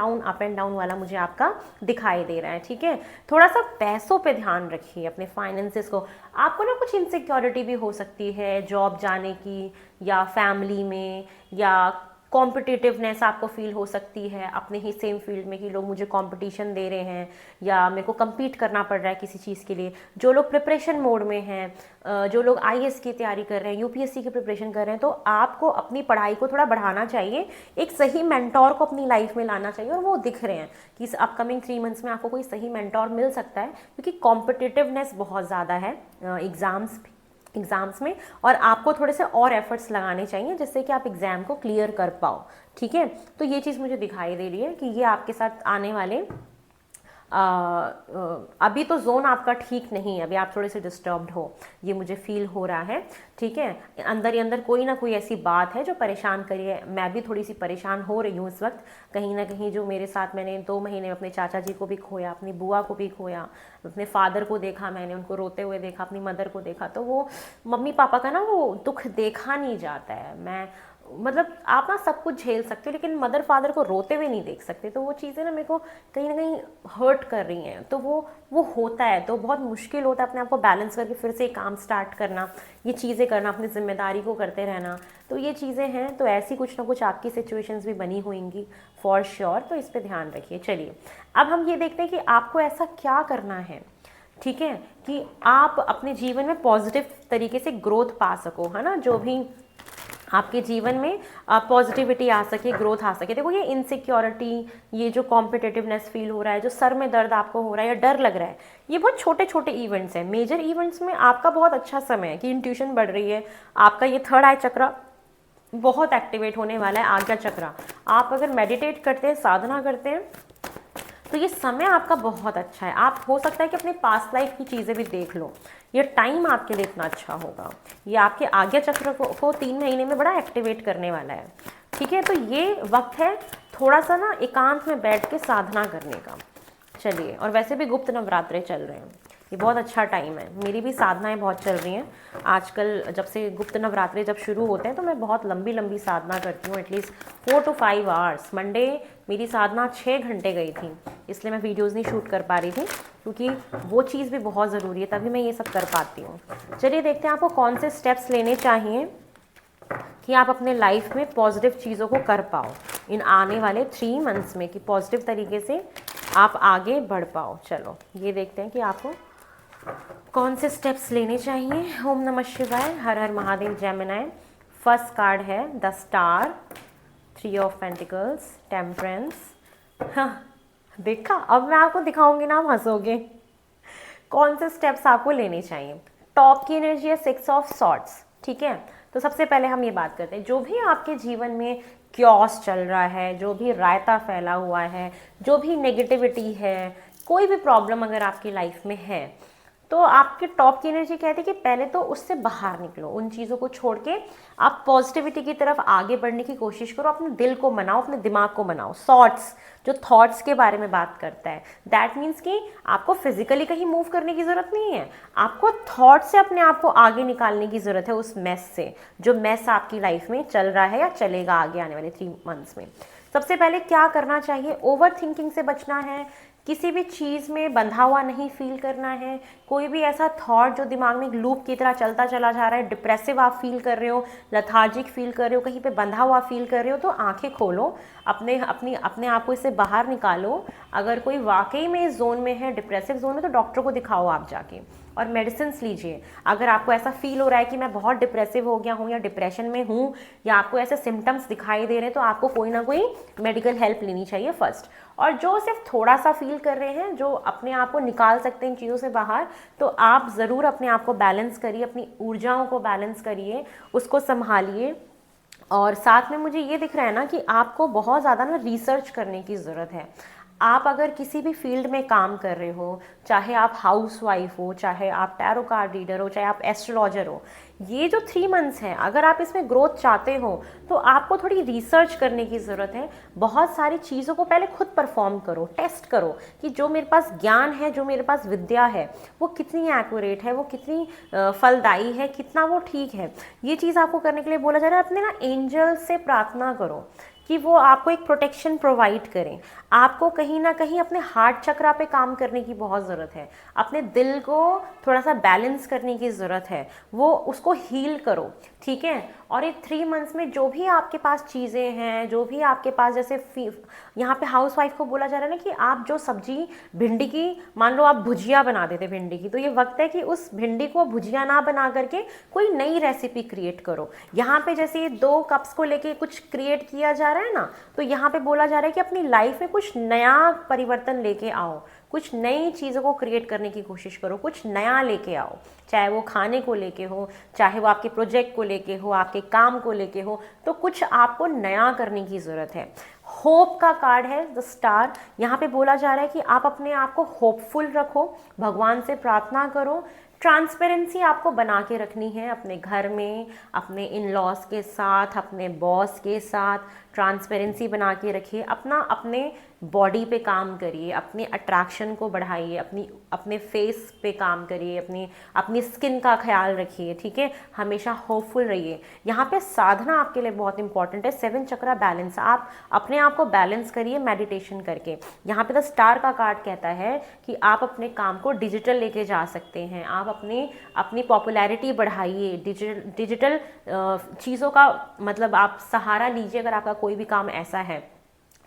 डाउन वाला मुझे आपका दिखाई दे रहा है। ठीक है, थोड़ा सा पैसों पे ध्यान रखिए, अपने फाइनेंसेस को। आपको ना कुछ इनसिक्योरिटी भी हो सकती है जॉब जाने की, या फैमिली में, या कॉम्पिटिटिवनेस आपको फील हो सकती है अपने ही सेम फील्ड में कि लोग मुझे कंपटीशन दे रहे हैं या मेरे को compete करना पड़ रहा है किसी चीज़ के लिए। जो लोग प्रिपरेशन मोड में हैं, जो लोग आईएएस की तैयारी कर रहे हैं, यूपीएससी की प्रिपरेशन कर रहे हैं, तो आपको अपनी पढ़ाई को थोड़ा बढ़ाना चाहिए, एक सही मेंटोर को अपनी लाइफ में लाना चाहिए। और वो दिख रहे हैं कि इस अपकमिंग 3 मंथ्स में आपको कोई सही मेंटोर मिल सकता है, क्योंकि कॉम्पिटिटिवनेस बहुत ज़्यादा है एग्ज़ाम्स में, और आपको थोड़े से और एफर्ट्स लगाने चाहिए जिससे कि आप एग्ज़ाम को क्लियर कर पाओ। ठीक है, तो ये चीज़ मुझे दिखाई दे रही है कि ये आपके साथ आने वाले अभी तो जोन आपका ठीक नहीं है, अभी आप थोड़े से डिस्टर्ब्ड हो, ये मुझे फील हो रहा है। ठीक है, अंदर ही अंदर कोई ना कोई ऐसी बात है जो परेशान करी है। मैं भी थोड़ी सी परेशान हो रही हूँ इस वक्त, कहीं ना कहीं जो मेरे साथ, मैंने 2 महीने में अपने चाचा जी को भी खोया, अपनी बुआ को भी खोया, अपने फादर को देखा, मैंने उनको रोते हुए देखा, अपनी मदर को देखा, तो वो मम्मी पापा का ना वो दुख देखा नहीं जाता है। मैं मतलब आप ना सब कुछ झेल सकते हो लेकिन मदर फादर को रोते हुए नहीं देख सकते, तो वो चीज़ें ना मेरे को कहीं ना कहीं हर्ट कर रही हैं। तो वो होता है, तो बहुत मुश्किल होता है अपने आप को बैलेंस करके फिर से काम स्टार्ट करना, ये चीज़ें करना, अपनी जिम्मेदारी को करते रहना। तो ये चीज़ें हैं, तो ऐसी कुछ ना कुछ आपकी सिचुएशंस भी बनी होंगी फॉर श्योर, तो इस पर ध्यान रखिए। चलिए अब हम ये देखते हैं कि आपको ऐसा क्या करना है, ठीक है, कि आप अपने जीवन में पॉजिटिव तरीके से ग्रोथ पा सको, है ना। जो भी आपके जीवन में पॉजिटिविटी आ सके, ग्रोथ आ सके। देखो ये इनसिक्योरिटी, ये जो कॉम्पिटिटिवनेस फील हो रहा है, जो सर में दर्द आपको हो रहा है या डर लग रहा है, ये बहुत छोटे छोटे इवेंट्स हैं। मेजर इवेंट्स में आपका बहुत अच्छा समय है कि इंट्यूशन बढ़ रही है, आपका ये थर्ड आई चक्रा बहुत एक्टिवेट होने वाला है, आज्ञा चक्रा। आप अगर मेडिटेट करते हैं, साधना करते हैं, तो ये समय आपका बहुत अच्छा है। आप हो सकता है कि अपने पास्ट लाइफ की चीज़ें भी देख लो, ये टाइम आपके लिए इतना अच्छा होगा। ये आपके आज्ञा चक्र को 3 महीने में बड़ा एक्टिवेट करने वाला है। ठीक है, तो ये वक्त है थोड़ा सा ना एकांत में बैठ के साधना करने का। चलिए, और वैसे भी गुप्त नवरात्रे चल रहे हैं, ये बहुत अच्छा टाइम है। मेरी भी साधनाएं बहुत चल रही हैं आजकल, जब से गुप्त नवरात्रे जब शुरू होते हैं तो मैं बहुत लंबी लंबी साधना करती हूँ, एटलीस्ट 4 to 5 आवर्स। मंडे मेरी साधना 6 घंटे गई थी, इसलिए मैं वीडियोज़ नहीं शूट कर पा रही थी, क्योंकि वो चीज़ भी बहुत ज़रूरी है, तभी मैं ये सब कर पाती हूँ। चलिए देखते हैं आपको कौन से स्टेप्स लेने चाहिए कि आप अपने लाइफ में पॉजिटिव चीज़ों को कर पाओ इन आने वाले 3 मंथ्स में, कि पॉजिटिव तरीके से आप आगे बढ़ पाओ। चलो ये देखते हैं कि आपको कौन से स्टेप्स लेने चाहिए। ओम नमः शिवाय, हर हर महादेव, जयमिनाय। फर्स्ट कार्ड है the star, 3 of pentacles, temperance. हाँ, देखा, अब मैं आपको दिखाऊंगी ना, आप हंसोगे। कौन से स्टेप्स आपको लेने चाहिए। टॉप की एनर्जी है 6 ऑफ सॉर्ड्स। ठीक है, तो सबसे पहले हम ये बात करते हैं, जो भी आपके जीवन में क्योस चल रहा है, जो भी रायता फैला हुआ है, जो भी नेगेटिविटी है, कोई भी प्रॉब्लम अगर आपकी लाइफ में है, तो आपके टॉप की एनर्जी कहती है कि पहले तो उससे बाहर निकलो, उन चीज़ों को छोड़ के आप पॉजिटिविटी की तरफ आगे बढ़ने की कोशिश करो, अपने दिल को मनाओ, अपने दिमाग को मनाओ। थॉट्स, जो थॉट्स के बारे में बात करता है, दैट मीन्स कि आपको फिजिकली कहीं मूव करने की ज़रूरत नहीं है, आपको थॉट से अपने आप को आगे निकालने की ज़रूरत है उस मेस से, जो मेस आपकी लाइफ में चल रहा है या चलेगा आगे आने वाले 3 मंथ्स में। सबसे पहले क्या करना चाहिए, ओवर थिंकिंग से बचना है, किसी भी चीज़ में बंधा हुआ नहीं फील करना है। कोई भी ऐसा थॉट जो दिमाग में एक लूप की तरह चलता चला जा रहा है, डिप्रेसिव आप फील कर रहे हो, लेथार्जिक फील कर रहे हो, कहीं पे बंधा हुआ फील कर रहे हो, तो आंखें खोलो, अपने आप को इससे बाहर निकालो। अगर कोई वाकई में इस जोन में है, डिप्रेसिव जोन में, तो डॉक्टर को दिखाओ आप जाके और मेडिसिन लीजिए। अगर आपको ऐसा फील हो रहा है कि मैं बहुत डिप्रेसिव हो गया हूँ या डिप्रेशन में हूँ, या आपको ऐसे सिम्टम्स दिखाई दे रहे हैं, तो आपको कोई ना कोई मेडिकल हेल्प लेनी चाहिए फर्स्ट। और जो सिर्फ थोड़ा सा फील कर रहे हैं, जो अपने आप को निकाल सकते हैं इन चीज़ों से बाहर, तो आप ज़रूर अपने आप को बैलेंस करिए, अपनी ऊर्जाओं को बैलेंस करिए, उसको संभालिए। और साथ में मुझे ये दिख रहा है ना कि आपको बहुत ज़्यादा ना रिसर्च करने की ज़रूरत है। आप अगर किसी भी फील्ड में काम कर रहे हो, चाहे आप हाउसवाइफ हो, चाहे आप टैरो कार्ड रीडर हो, चाहे आप एस्ट्रोलॉजर हो, ये जो 3 मंथ्स हैं, अगर आप इसमें ग्रोथ चाहते हो तो आपको थोड़ी रिसर्च करने की ज़रूरत है। बहुत सारी चीज़ों को पहले खुद परफॉर्म करो, टेस्ट करो कि जो मेरे पास ज्ञान है, जो मेरे पास विद्या है, वो कितनी एक्यूरेट है, वो कितनी फलदायी है, कितना वो ठीक है। ये चीज़ आपको करने के लिए बोला जा रहा है। अपने ना एंजल से प्रार्थना करो कि वो आपको एक प्रोटेक्शन प्रोवाइड करें। आपको कहीं ना कहीं अपने हार्ट चक्रा पे काम करने की बहुत ज़रूरत है, अपने दिल को थोड़ा सा बैलेंस करने की ज़रूरत है, वो उसको हील करो, ठीक है। और ये 3 मंथ्स में जो भी आपके पास चीज़ें हैं, जो भी आपके पास, जैसे यहाँ पे हाउस वाइफ को बोला जा रहा है ना कि आप जो सब्जी भिंडी की, मान लो आप भुजिया बना देते भिंडी की, तो ये वक्त है कि उस भिंडी को भुजिया ना बना करके कोई नई रेसिपी क्रिएट करो। यहाँ पे जैसे ये 2 कप्स को लेके कुछ क्रिएट किया जा रहा है ना, तो यहाँ पे बोला जा रहा है कि अपनी लाइफ में कुछ नया परिवर्तन लेके आओ, कुछ नई चीज़ों को क्रिएट करने की कोशिश करो, कुछ नया लेके आओ, चाहे वो खाने को लेके हो, चाहे वो आपके प्रोजेक्ट को लेके हो, आपके काम को लेके हो, तो कुछ आपको नया करने की ज़रूरत है। होप का कार्ड है द स्टार। यहाँ पे बोला जा रहा है कि आप अपने आप को होपफुल रखो, भगवान से प्रार्थना करो। ट्रांसपेरेंसी आपको बना के रखनी है अपने घर में, अपने इन लॉज के साथ, अपने बॉस के साथ ट्रांसपेरेंसी बना के रखिए। अपने बॉडी पे काम करिए, अपने अट्रैक्शन को बढ़ाइए, अपने फेस पे काम करिए, अपनी स्किन का ख्याल रखिए, ठीक है। हमेशा होपफुल रहिए। यहाँ पे साधना आपके लिए बहुत इंपॉर्टेंट है, 7 चक्रा बैलेंस। आप अपने आप को बैलेंस करिए मेडिटेशन करके। यहाँ पे द स्टार का कार्ड कहता है कि आप अपने काम को डिजिटल लेके जा सकते हैं, आप अपनी पॉपुलैरिटी बढ़ाइए, डिजिटल चीज़ों का मतलब आप सहारा लीजिए। अगर आपका कोई भी काम ऐसा है,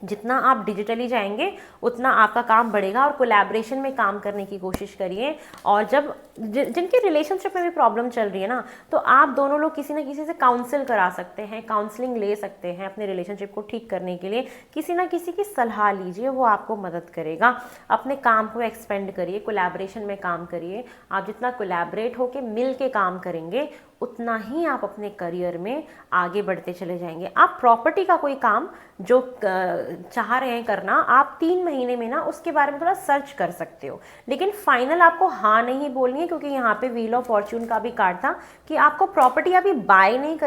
जितना आप डिजिटली जाएंगे उतना आपका काम बढ़ेगा। और कोलैबोरेशन में काम करने की कोशिश करिए। और जब जिनके रिलेशनशिप में भी प्रॉब्लम चल रही है ना, तो आप दोनों लोग किसी न किसी से काउंसिल करा सकते हैं, काउंसलिंग ले सकते हैं अपने रिलेशनशिप को ठीक करने के लिए। किसी न किसी की सलाह लीजिए, वो आपको मदद करेगा। अपने काम को एक्सपेंड करिए, कोलैबोरेशन में काम करिए। आप जितना कोलैबोरेट होकर मिल के काम करेंगे, उतना ही आप अपने करियर में आगे बढ़ते चले जाएंगे। आप प्रॉपर्टी का कोई काम जो चाह रहे हैं करना, आप 3 महीने में ना उसके बारे में थोड़ा सर्च कर सकते हो, लेकिन फाइनल आपको हाँ नहीं बोलनी है, क्योंकि यहाँ पे व्हील ऑफ फॉर्च्यून का भी कार्ड था कि आपको प्रॉपर्टी अभी बाय नहीं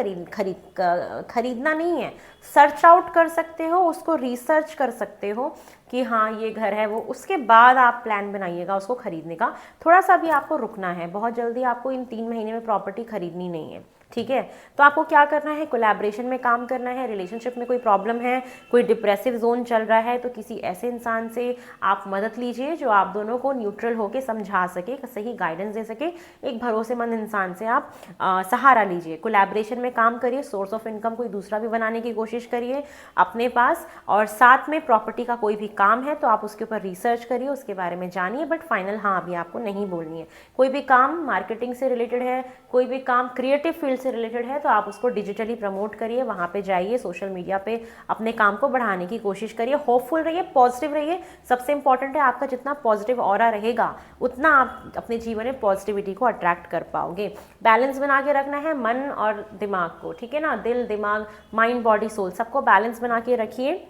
खरीदना नहीं है। सर्च आउट कर सकते हो, उसको रिसर्च कर सकते हो कि हाँ ये घर है वो, उसके बाद आप प्लान बनाइएगा उसको खरीदने का। थोड़ा सा भी आपको रुकना है, बहुत जल्दी आपको इन 3 महीने में प्रॉपर्टी खरीदनी नहीं है, ठीक है। तो आपको क्या करना है, कोलैबोरेशन में काम करना है। रिलेशनशिप में कोई प्रॉब्लम है, कोई डिप्रेसिव जोन चल रहा है, तो किसी ऐसे इंसान से आप मदद लीजिए जो आप दोनों को न्यूट्रल होकर समझा सके, सही गाइडेंस दे सके। एक भरोसेमंद इंसान से आप सहारा लीजिए। कोलैबोरेशन में काम करिए, सोर्स ऑफ इनकम कोई दूसरा भी बनाने की कोशिश करिए अपने पास। और साथ में प्रॉपर्टी का कोई भी काम है तो आप उसके ऊपर रिसर्च करिए, उसके बारे में जानिए, बट फाइनल हाँ अभी आपको नहीं बोलनी है। कोई भी काम मार्केटिंग से रिलेटेड है, कोई भी काम क्रिएटिव फील्ड से रिलेटेड है, तो आप उसको डिजिटली प्रमोट करिए, वहाँ पे जाइए, सोशल मीडिया पे अपने काम को बढ़ाने की कोशिश करिए। होपफुल रहिए, पॉजिटिव रहिए। सबसे इंपॉर्टेंट है, आपका जितना पॉजिटिव ऑरा रहेगा उतना आप अपने जीवन में पॉजिटिविटी को अट्रैक्ट कर पाओगे। बैलेंस बना के रखना है मन और दिमाग को, ठीक है ना। दिल, दिमाग, माइंड, बॉडी, सोल, सबको बैलेंस बना के रखिए।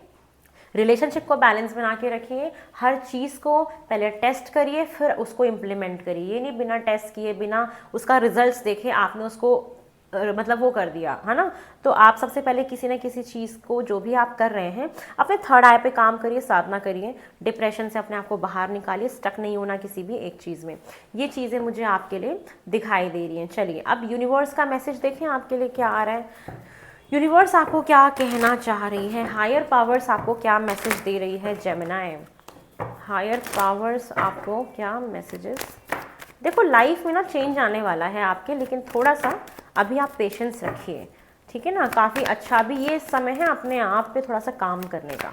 रिलेशनशिप को बैलेंस बना के रखिए। हर चीज़ को पहले टेस्ट करिए, फिर उसको इम्प्लीमेंट करिए। ये नहीं बिना टेस्ट किए, बिना उसका रिजल्ट्स देखे आपने उसको मतलब वो कर दिया, है ना। तो आप सबसे पहले किसी न किसी चीज़ को, जो भी आप कर रहे हैं, अपने थर्ड आई पे काम करिए, साधना करिए, डिप्रेशन से अपने आप को बाहर निकालिए, स्टक नहीं होना किसी भी एक चीज़ में। ये चीज़ें मुझे आपके लिए दिखाई दे रही हैं। चलिए अब यूनिवर्स का मैसेज देखें आपके लिए क्या आ रहा है। यूनिवर्स आपको क्या कहना चाह रही है, हायर पावर्स आपको क्या मैसेज दे रही है जेमिनी। हायर पावर्स आपको क्या मैसेजेस, देखो लाइफ में ना चेंज आने वाला है आपके, लेकिन थोड़ा सा अभी आप पेशेंस रखिए, ठीक है ना। काफ़ी अच्छा अभी ये समय है अपने आप पे थोड़ा सा काम करने का,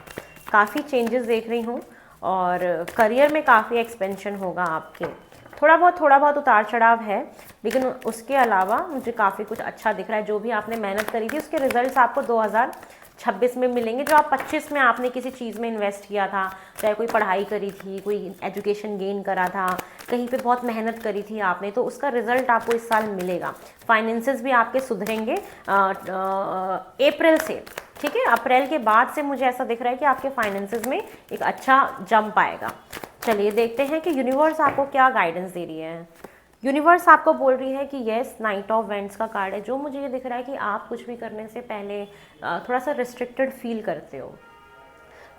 काफ़ी चेंजेस देख रही हूँ, और करियर में काफ़ी एक्सपेंशन होगा आपके। थोड़ा बहुत उतार चढ़ाव है, लेकिन उसके अलावा मुझे काफ़ी कुछ अच्छा दिख रहा है। जो भी आपने मेहनत करी थी उसके रिजल्ट्स आपको 2026 में मिलेंगे। जो आप 25 में आपने किसी चीज़ में इन्वेस्ट किया था, चाहे कोई पढ़ाई करी थी, कोई एजुकेशन गेन करा था, कहीं पे बहुत मेहनत करी थी आपने, तो उसका रिजल्ट आपको इस साल मिलेगा। फाइनेंसेस भी आपके सुधरेंगे अप्रैल से, ठीक है। अप्रैल के बाद से मुझे ऐसा दिख रहा है कि आपके फाइनेंसेस में एक अच्छा जंप आएगा। चलिए देखते हैं कि यूनिवर्स आपको क्या गाइडेंस दे रही है। यूनिवर्स आपको बोल रही है कि येस, नाइट ऑफ वेंट्स का कार्ड है। जो मुझे ये दिख रहा है कि आप कुछ भी करने से पहले थोड़ा सा रिस्ट्रिक्टेड फील करते हो,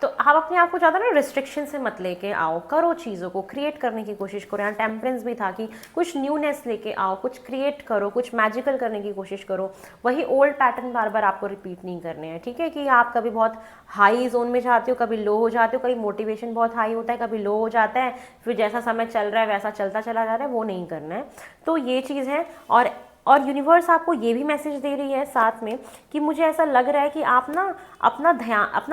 तो आप अपने आप को ज़्यादा ना रिस्ट्रिक्शन से मत लेके आओ, करो चीज़ों को क्रिएट करने की कोशिश करो। यहाँ टेम्परेंस भी था कि कुछ न्यूनेस लेके आओ, कुछ क्रिएट करो, कुछ मैजिकल करने की कोशिश करो। वही ओल्ड पैटर्न बार बार आपको रिपीट नहीं करने हैं, ठीक है। कि आप कभी बहुत हाई जोन में जाते हो, कभी लो हो जाते हो, कभी मोटिवेशन बहुत हाई होता है, कभी लो हो जाता है, फिर जैसा समय चल रहा है वैसा चलता चला जा रहा है, वो नहीं करना है। तो ये चीज़ है। और यूनिवर्स आपको ये भी मैसेज दे रही है साथ में कि मुझे ऐसा लग रहा है कि आप ना अपना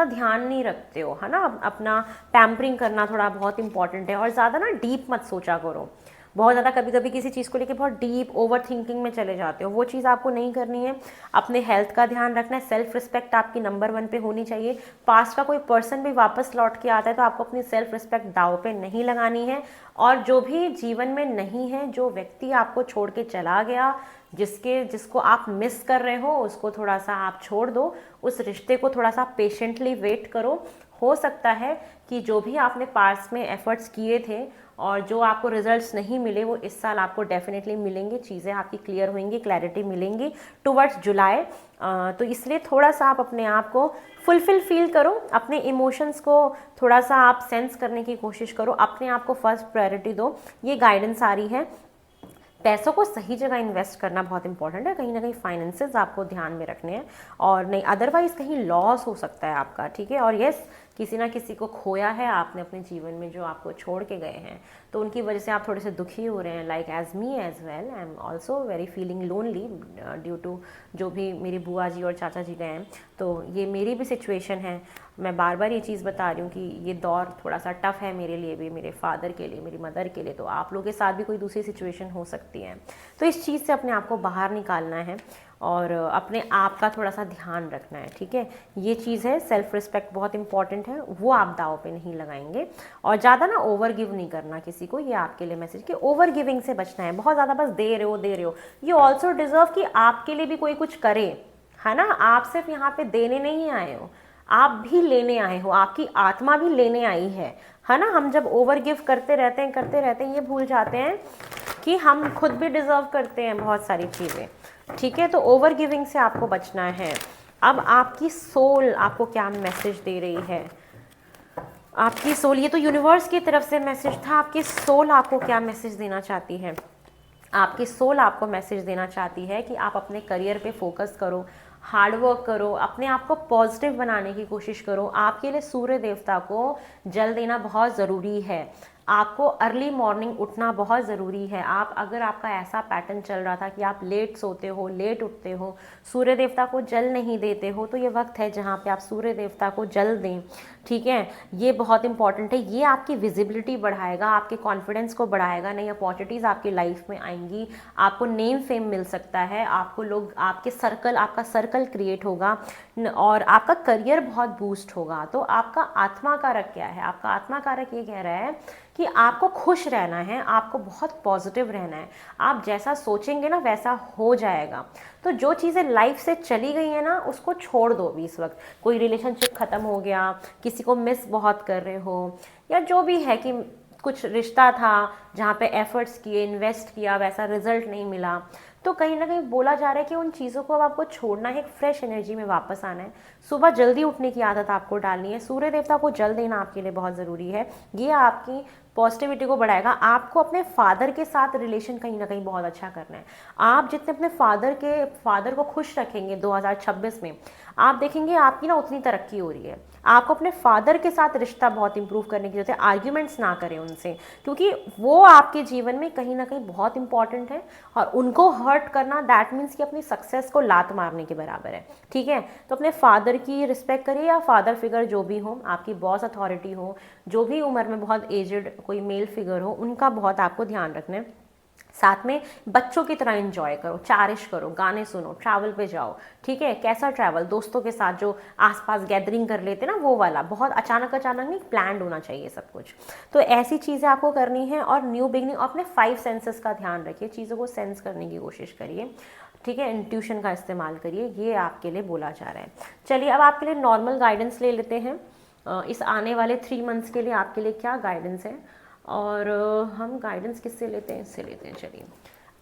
ध्यान नहीं रखते हो, है ना। अपना पैम्परिंग करना थोड़ा बहुत इंपॉर्टेंट है, और ज़्यादा ना डीप मत सोचा करो। बहुत ज़्यादा कभी कभी किसी चीज़ को लेके बहुत डीप ओवर थिंकिंग में चले जाते हो, वो चीज़ आपको नहीं करनी है। अपने हेल्थ का ध्यान रखना है, सेल्फ रिस्पेक्ट आपकी नंबर 1 पे होनी चाहिए। पास्ट का कोई पर्सन भी वापस लौट के आता है तो आपको अपनी सेल्फ रिस्पेक्ट दाव पे नहीं लगानी है। और जो भी जीवन में नहीं है, जो व्यक्ति आपको छोड़ के चला गया, जिसको आप मिस कर रहे हो, उसको थोड़ा सा आप छोड़ दो, उस रिश्ते को थोड़ा सा पेशेंटली वेट करो। हो सकता है कि जो भी आपने पास्ट में एफर्ट्स किए थे और जो आपको रिजल्ट्स नहीं मिले, वो इस साल आपको डेफिनेटली मिलेंगे। चीज़ें आपकी क्लियर होंगी, क्लैरिटी मिलेंगी टुवर्ड्स जुलाई। तो इसलिए थोड़ा सा आप अपने आप को फुलफिल फील करो, अपने इमोशंस को थोड़ा सा आप सेंस करने की कोशिश करो, अपने आप को फर्स्ट प्रायोरिटी दो। ये गाइडेंस आ रही है। पैसों को सही जगह इन्वेस्ट करना बहुत इंपॉर्टेंट है। कहीं ना कहीं फाइनेंसेस आपको ध्यान में रखने हैं, और नहीं अदरवाइज कहीं लॉस हो सकता है आपका, ठीक है। और यस, किसी ना किसी को खोया है आपने अपने जीवन में, जो आपको छोड़ के गए हैं, तो उनकी वजह से आप थोड़े से दुखी हो रहे हैं। Like as me as well, I am also very feeling lonely due to जो भी मेरी बुआ जी और चाचा जी गए हैं। तो ये मेरी भी सिचुएशन है। मैं बार बार ये चीज़ बता रही हूँ कि ये दौर थोड़ा सा टफ है मेरे लिए भी, मेरे फादर के लिए, मेरी मदर के लिए। तो आप लोगों के साथ भी कोई दूसरी सिचुएशन हो सकती है। तो इस चीज़ से अपने आप को बाहर निकालना है, और अपने आप का थोड़ा सा ध्यान रखना है, ठीक है। ये चीज़ है, सेल्फ रिस्पेक्ट बहुत इंपॉर्टेंट है, वो आप दाव पे नहीं लगाएंगे। और ज़्यादा ना ओवर गिव नहीं करना किसी को, ये आपके लिए मैसेज कि ओवर गिविंग से बचना है। बहुत ज़्यादा बस दे रहे हो। यू ऑल्सो डिजर्व कि आपके लिए भी कोई कुछ करे, है ना। आप सिर्फ यहाँ पे देने नहीं आए हो, आप भी लेने आए हो, आपकी आत्मा भी लेने आई है ना। हम जब ओवर गिव करते रहते हैं, ये भूल जाते हैं कि हम खुद भी डिजर्व करते हैं बहुत सारी चीज़ें, ठीक है। तो ओवर गिविंग से आपको बचना है। अब आपकी सोल आपको क्या मैसेज दे रही है, आपकी सोल, ये तो यूनिवर्स की तरफ से मैसेज था। आपकी सोल आपको क्या मैसेज देना चाहती है। आपकी सोल आपको मैसेज देना चाहती है कि आप अपने करियर पे फोकस करो, हार्ड वर्क करो, अपने आप को पॉजिटिव बनाने की कोशिश करो। आपके लिए सूर्य देवता को जल देना बहुत ज़रूरी है। आपको अर्ली मॉर्निंग उठना बहुत ज़रूरी है। आप अगर आपका ऐसा पैटर्न चल रहा था कि आप लेट सोते हो, लेट उठते हो, सूर्य देवता को जल नहीं देते हो, तो ये वक्त है जहाँ पे आप सूर्य देवता को जल दें, ठीक है। ये बहुत इंपॉर्टेंट है। ये आपकी विजिबिलिटी बढ़ाएगा, आपके कॉन्फिडेंस को बढ़ाएगा, नई अपॉर्चुनिटीज़ आपकी लाइफ में आएंगी, आपको नेम फेम मिल सकता है, आपको लोग, आपके सर्कल, आपका सर्कल क्रिएट होगा, और आपका करियर बहुत बूस्ट होगा। तो आपका आत्मा कारक क्या है, आपका आत्मा कारक ये कह रहा है कि आपको खुश रहना है, आपको बहुत पॉजिटिव रहना है। आप जैसा सोचेंगे ना वैसा हो जाएगा। तो जो चीज़ें लाइफ से चली गई हैं ना, उसको छोड़ दो अभी इस वक्त। कोई रिलेशनशिप ख़त्म हो गया, किसी को मिस बहुत कर रहे हो, या जो भी है कि कुछ रिश्ता था जहाँ पे एफर्ट्स किए, इन्वेस्ट किया, वैसा रिजल्ट नहीं मिला, तो कहीं ना कहीं बोला जा रहा है कि उन चीज़ों को अब आपको छोड़ना है, एक फ्रेश एनर्जी में वापस आना है। सुबह जल्दी उठने की आदत आपको डालनी है, सूर्य देवता को जल देना आपके लिए बहुत ज़रूरी है। ये आपकी पॉजिटिविटी को बढ़ाएगा। आपको अपने फादर के साथ रिलेशन कहीं ना कहीं बहुत अच्छा करना है। आप जितने अपने फादर को खुश रखेंगे 2026 में, आप देखेंगे आपकी ना उतनी तरक्की हो रही है। आपको अपने फादर के साथ रिश्ता बहुत इंप्रूव करने की जरूरत है। आर्ग्यूमेंट्स ना करें उनसे, क्योंकि वो आपके जीवन में कहीं ना कहीं बहुत इंपॉर्टेंट है, और उनको हर्ट करना दैट मीन्स कि अपनी सक्सेस को लात मारने के बराबर है। ठीक है, तो अपने फादर की रिस्पेक्ट करिए, या फादर फिगर जो भी हो, आपकी बॉस अथॉरिटी हो, जो भी उम्र में बहुत एजड कोई मेल फिगर हो, उनका बहुत आपको ध्यान रखना है। साथ में बच्चों की तरह एंजॉय करो, चारिश करो, गाने सुनो, ट्रैवल पे जाओ। ठीक है, कैसा ट्रैवल? दोस्तों के साथ जो आसपास गैदरिंग कर लेते ना, वो वाला, बहुत अचानक अचानक नहीं, प्लान्ड होना चाहिए सब कुछ। तो ऐसी चीज़ें आपको करनी है। और न्यू बिगनिंग, अपने 5 सेंसेस का ध्यान रखिए, चीज़ों को सेंस करने की कोशिश करिए। ठीक है, इंट्यूशन का इस्तेमाल करिए, ये आपके लिए बोला जा रहा है। चलिए अब आपके लिए नॉर्मल गाइडेंस ले लेते हैं। इस आने वाले 3 मंथ्स के लिए आपके लिए क्या गाइडेंस है, और हम गाइडेंस किससे लेते हैं? इससे लेते हैं। चलिए,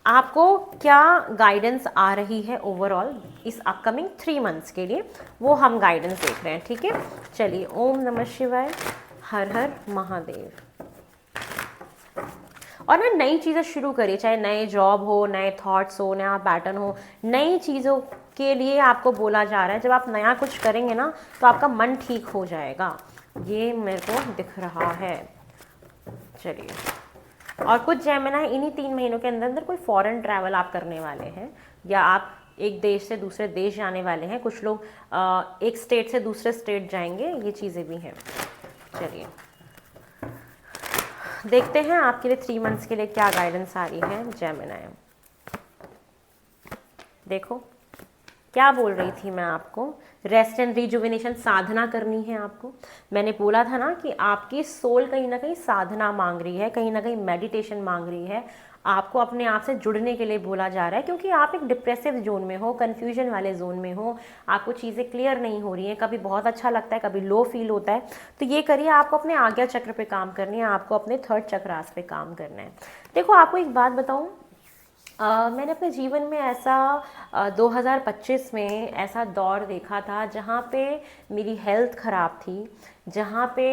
आपको क्या गाइडेंस आ रही है ओवरऑल इस अपकमिंग 3 मंथ्स के लिए, वो हम गाइडेंस देख रहे हैं। ठीक है, चलिए, ओम नमः शिवाय, हर हर महादेव। और ना नई चीज़ें शुरू करिए, चाहे नए जॉब हो, नए थॉट्स हो, नया पैटर्न हो, नई चीज़ों के लिए आपको बोला जा रहा है। जब आप नया कुछ करेंगे ना, तो आपका मन ठीक हो जाएगा, ये मेरे को दिख रहा है। चलिए, और कुछ जेमिनी इन्हीं 3 महीनों के अंदर अंदर कोई फॉरेन ट्रैवल आप करने वाले हैं, या आप एक देश से दूसरे देश जाने वाले हैं। कुछ लोग एक स्टेट से दूसरे स्टेट जाएंगे, ये चीज़ें भी हैं। चलिए, देखते हैं आपके लिए 3 मंथ्स के लिए क्या गाइडेंस आ रही है जेमिनी। देखो, क्या बोल रही थी मैं आपको? रेस्ट एंड रिजुविनेशन, साधना करनी है आपको। मैंने बोला था ना कि आपकी सोल कहीं ना कहीं साधना मांग रही है, कहीं ना कहीं मेडिटेशन मांग रही है। आपको अपने आप से जुड़ने के लिए बोला जा रहा है, क्योंकि आप एक डिप्रेसिव जोन में हो, कन्फ्यूजन वाले जोन में हो, आपको चीज़ें क्लियर नहीं हो रही हैं, कभी बहुत अच्छा लगता है, कभी लो फील होता है। तो ये करिए, आपको अपने आज्ञा चक्र पे काम करनी है, आपको अपने 3rd चक्रास पे काम करना है। देखो, आपको एक बात बताऊँ, मैंने अपने जीवन में ऐसा 2025 में ऐसा दौर देखा था जहाँ पे मेरी हेल्थ ख़राब थी, जहाँ पे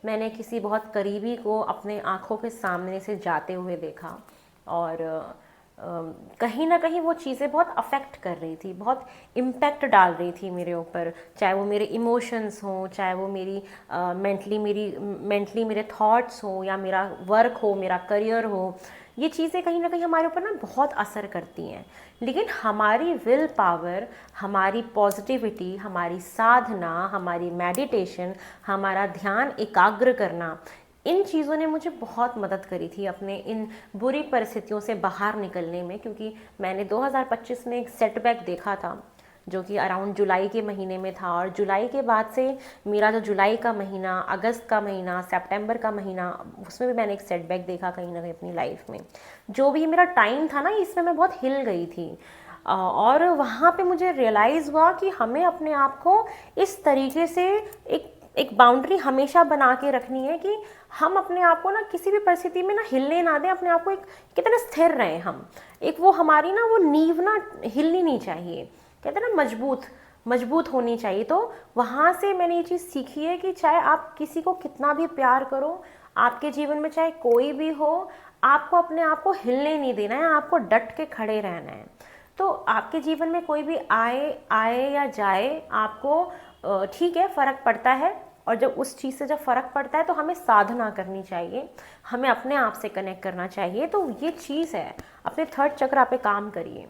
मैंने किसी बहुत करीबी को अपने आँखों के सामने से जाते हुए देखा, और कहीं ना कहीं वो चीज़ें बहुत अफेक्ट कर रही थी, बहुत इम्पैक्ट डाल रही थी मेरे ऊपर, चाहे वो मेरे इमोशंस हों, चाहे वो मेंटली मेरे थॉट्स हों, या मेरा वर्क हो, मेरा करियर हो। ये चीज़ें कहीं ना कहीं हमारे ऊपर ना बहुत असर करती हैं। लेकिन हमारी विल पावर, हमारी पॉजिटिविटी, हमारी साधना, हमारी मेडिटेशन, हमारा ध्यान एकाग्र करना, इन चीज़ों ने मुझे बहुत मदद करी थी अपने इन बुरी परिस्थितियों से बाहर निकलने में। क्योंकि मैंने 2025 में एक सेटबैक देखा था, जो कि अराउंड जुलाई के महीने में था, और जुलाई के बाद से मेरा जो जुलाई का महीना, अगस्त का महीना, सितंबर का महीना, उसमें भी मैंने एक सेटबैक देखा कहीं ना कहीं अपनी लाइफ में। जो भी मेरा टाइम था ना, इसमें मैं बहुत हिल गई थी, और वहाँ पे मुझे रियलाइज़ हुआ कि हमें अपने आप को इस तरीके से एक बाउंड्री हमेशा बना के रखनी है कि हम अपने आप को ना किसी भी परिस्थिति में ना हिलने ना दें, अपने आप को एक कितने स्थिर रहें हम। एक वो हमारी ना वो नींव ना हिलनी नहीं चाहिए, कहते हैं ना मजबूत होनी चाहिए। तो वहाँ से मैंने ये चीज़ सीखी है कि चाहे आप किसी को कितना भी प्यार करो, आपके जीवन में चाहे कोई भी हो, आपको अपने आप को हिलने नहीं देना है, आपको डट के खड़े रहना है। तो आपके जीवन में कोई भी आए या जाए, आपको ठीक है, फ़र्क पड़ता है, और जब उस चीज़ से जब फ़र्क पड़ता है तो हमें साधना करनी चाहिए, हमें अपने आप से कनेक्ट करना चाहिए। तो ये चीज़ है, अपने 3rd चक्र पे काम करिए,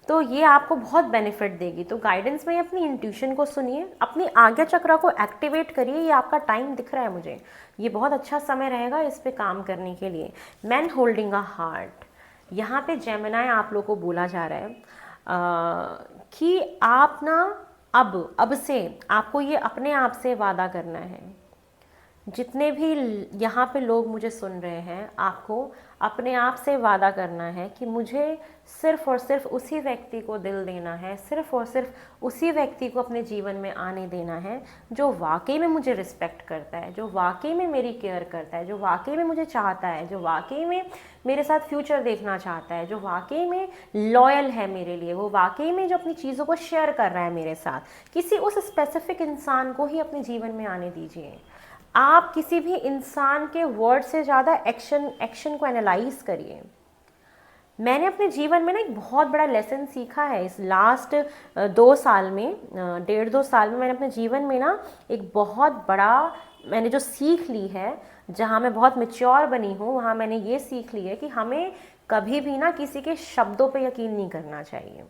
तो ये आपको बहुत बेनिफिट देगी। तो गाइडेंस में अपनी इंट्यूशन को सुनिए, अपनी आज्ञा चक्र को एक्टिवेट करिए। ये आपका टाइम दिख रहा है मुझे, ये बहुत अच्छा समय रहेगा इस पे काम करने के लिए। मैन होल्डिंग अ हार्ट, यहाँ पे जेमिनी आप लोग को बोला जा रहा है कि आप ना अब से आपको ये अपने आप से वादा करना है। जितने भी यहाँ पे लोग मुझे सुन रहे हैं, आपको अपने आप से वादा करना है कि मुझे सिर्फ़ और सिर्फ उसी व्यक्ति को दिल देना है, सिर्फ़ और सिर्फ उसी व्यक्ति को अपने जीवन में आने देना है जो वाकई में मुझे रिस्पेक्ट करता है, जो वाकई में मेरी केयर करता है, जो वाकई में मुझे चाहता है, जो वाकई में मेरे साथ फ्यूचर देखना चाहता है, जो वाकई में लॉयल है मेरे लिए, वो वाकई में जो अपनी चीज़ों को शेयर कर रहा है मेरे साथ। किसी उस स्पेसिफिक इंसान को ही अपने जीवन में आने दीजिए। आप किसी भी इंसान के वर्ड से ज़्यादा एक्शन को एनालाइज करिए। मैंने अपने जीवन में ना एक बहुत बड़ा लेसन सीखा है इस लास्ट 2 साल में, 1.5-2 साल में मैंने अपने जीवन में ना एक बहुत बड़ा मैंने जो सीख ली है, जहाँ मैं बहुत मेच्योर बनी हूँ, वहाँ मैंने ये सीख ली है कि हमें कभी भी ना किसी के शब्दों पे यकीन नहीं करना चाहिए।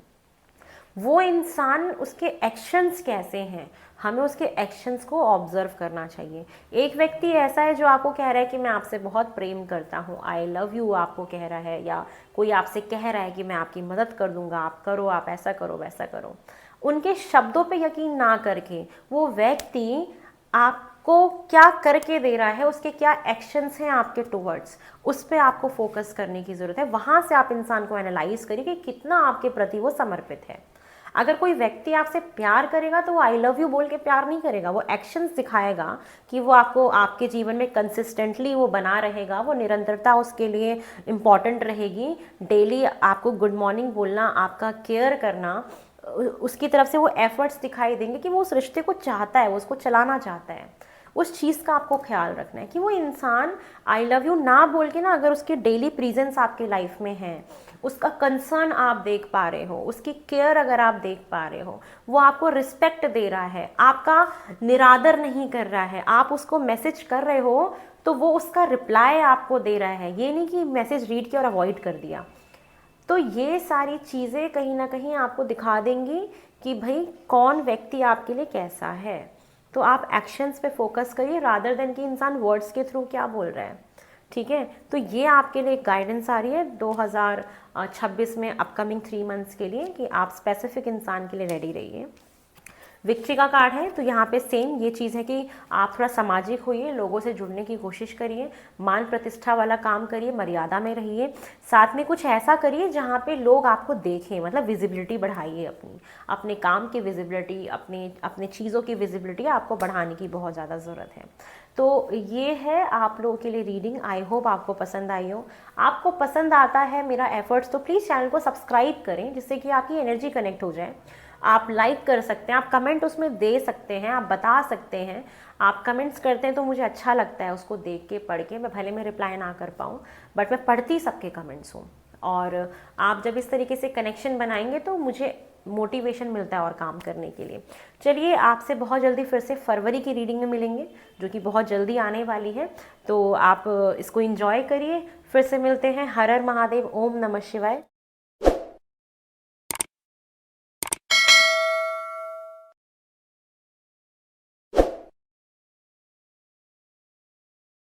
वो इंसान, उसके एक्शंस कैसे हैं, हमें उसके एक्शंस को ऑब्जर्व करना चाहिए। एक व्यक्ति ऐसा है जो आपको कह रहा है कि मैं आपसे बहुत प्रेम करता हूँ, आई लव यू आपको कह रहा है, या कोई आपसे कह रहा है कि मैं आपकी मदद कर दूंगा, आप करो, आप ऐसा करो वैसा करो। उनके शब्दों पे यकीन ना करके वो व्यक्ति आपको क्या करके दे रहा है, उसके क्या एक्शंस हैं आपके टुवर्ड्स, उस पर आपको फोकस करने की ज़रूरत है। वहाँ से आप इंसान को एनालाइज करिए कि कितना आपके प्रति वो समर्पित है। अगर कोई व्यक्ति आपसे प्यार करेगा तो वो आई लव यू बोल के प्यार नहीं करेगा, वो एक्शंस दिखाएगा कि वो आपको आपके जीवन में कंसिस्टेंटली वो बना रहेगा, वो निरंतरता उसके लिए इम्पॉर्टेंट रहेगी। डेली आपको गुड मॉर्निंग बोलना, आपका केयर करना, उसकी तरफ से वो एफर्ट्स दिखाई देंगे कि वो उस रिश्ते को चाहता है, वो उसको चलाना चाहता है। उस चीज़ का आपको ख्याल रखना है कि वो इंसान आई लव यू ना बोल के ना, अगर उसकी डेली प्रेजेंस आपके लाइफ में है, उसका कंसर्न आप देख पा रहे हो, उसकी केयर अगर आप देख पा रहे हो, वो आपको रिस्पेक्ट दे रहा है, आपका निरादर नहीं कर रहा है, आप उसको मैसेज कर रहे हो तो वो उसका रिप्लाई आपको दे रहा है, ये नहीं कि मैसेज रीड किया और अवॉइड कर दिया। तो ये सारी चीज़ें कहीं ना कहीं आपको दिखा देंगी कि भाई कौन व्यक्ति आपके लिए कैसा है। तो आप एक्शंस पे फोकस करिए रादर देन कि इंसान वर्ड्स के थ्रू क्या बोल रहा है। ठीक है, तो ये आपके लिए एक गाइडेंस आ रही है 2026 में, अपकमिंग 3 मंथ्स के लिए, कि आप स्पेसिफिक इंसान के लिए रेडी रहिए। विक्ट्री का कार्ड है तो यहाँ पे सेम ये चीज़ है कि आप थोड़ा सामाजिक होइए, लोगों से जुड़ने की कोशिश करिए, मान प्रतिष्ठा वाला काम करिए, मर्यादा में रहिए, साथ में कुछ ऐसा करिए जहाँ पे लोग आपको देखें, मतलब विजिबिलिटी बढ़ाइए, अपने काम की विजिबिलिटी, अपने चीज़ों की विजिबिलिटी आपको बढ़ाने की बहुत ज़्यादा ज़रूरत है। तो ये है आप लोगों के लिए रीडिंग। आई होप आपको पसंद आई हो। आपको पसंद आता है मेरा एफर्ट्स तो प्लीज़ चैनल को सब्सक्राइब करें, जिससे कि आपकी एनर्जी कनेक्ट हो जाए। आप लाइक कर सकते हैं, आप कमेंट उसमें दे सकते हैं, आप बता सकते हैं। आप कमेंट्स करते हैं तो मुझे अच्छा लगता है उसको देख के, पढ़ के। मैं भले मैं रिप्लाई ना कर पाऊँ, बट मैं पढ़ती सबके कमेंट्स हूँ। और आप जब इस तरीके से कनेक्शन बनाएंगे तो मुझे मोटिवेशन मिलता है और काम करने के लिए। चलिए, आपसे बहुत जल्दी फिर से फरवरी की रीडिंग में मिलेंगे, जो कि बहुत जल्दी आने वाली है। तो आप इसको एंजॉय करिए। फिर से मिलते हैं। हर हर महादेव, ओम नमः शिवाय।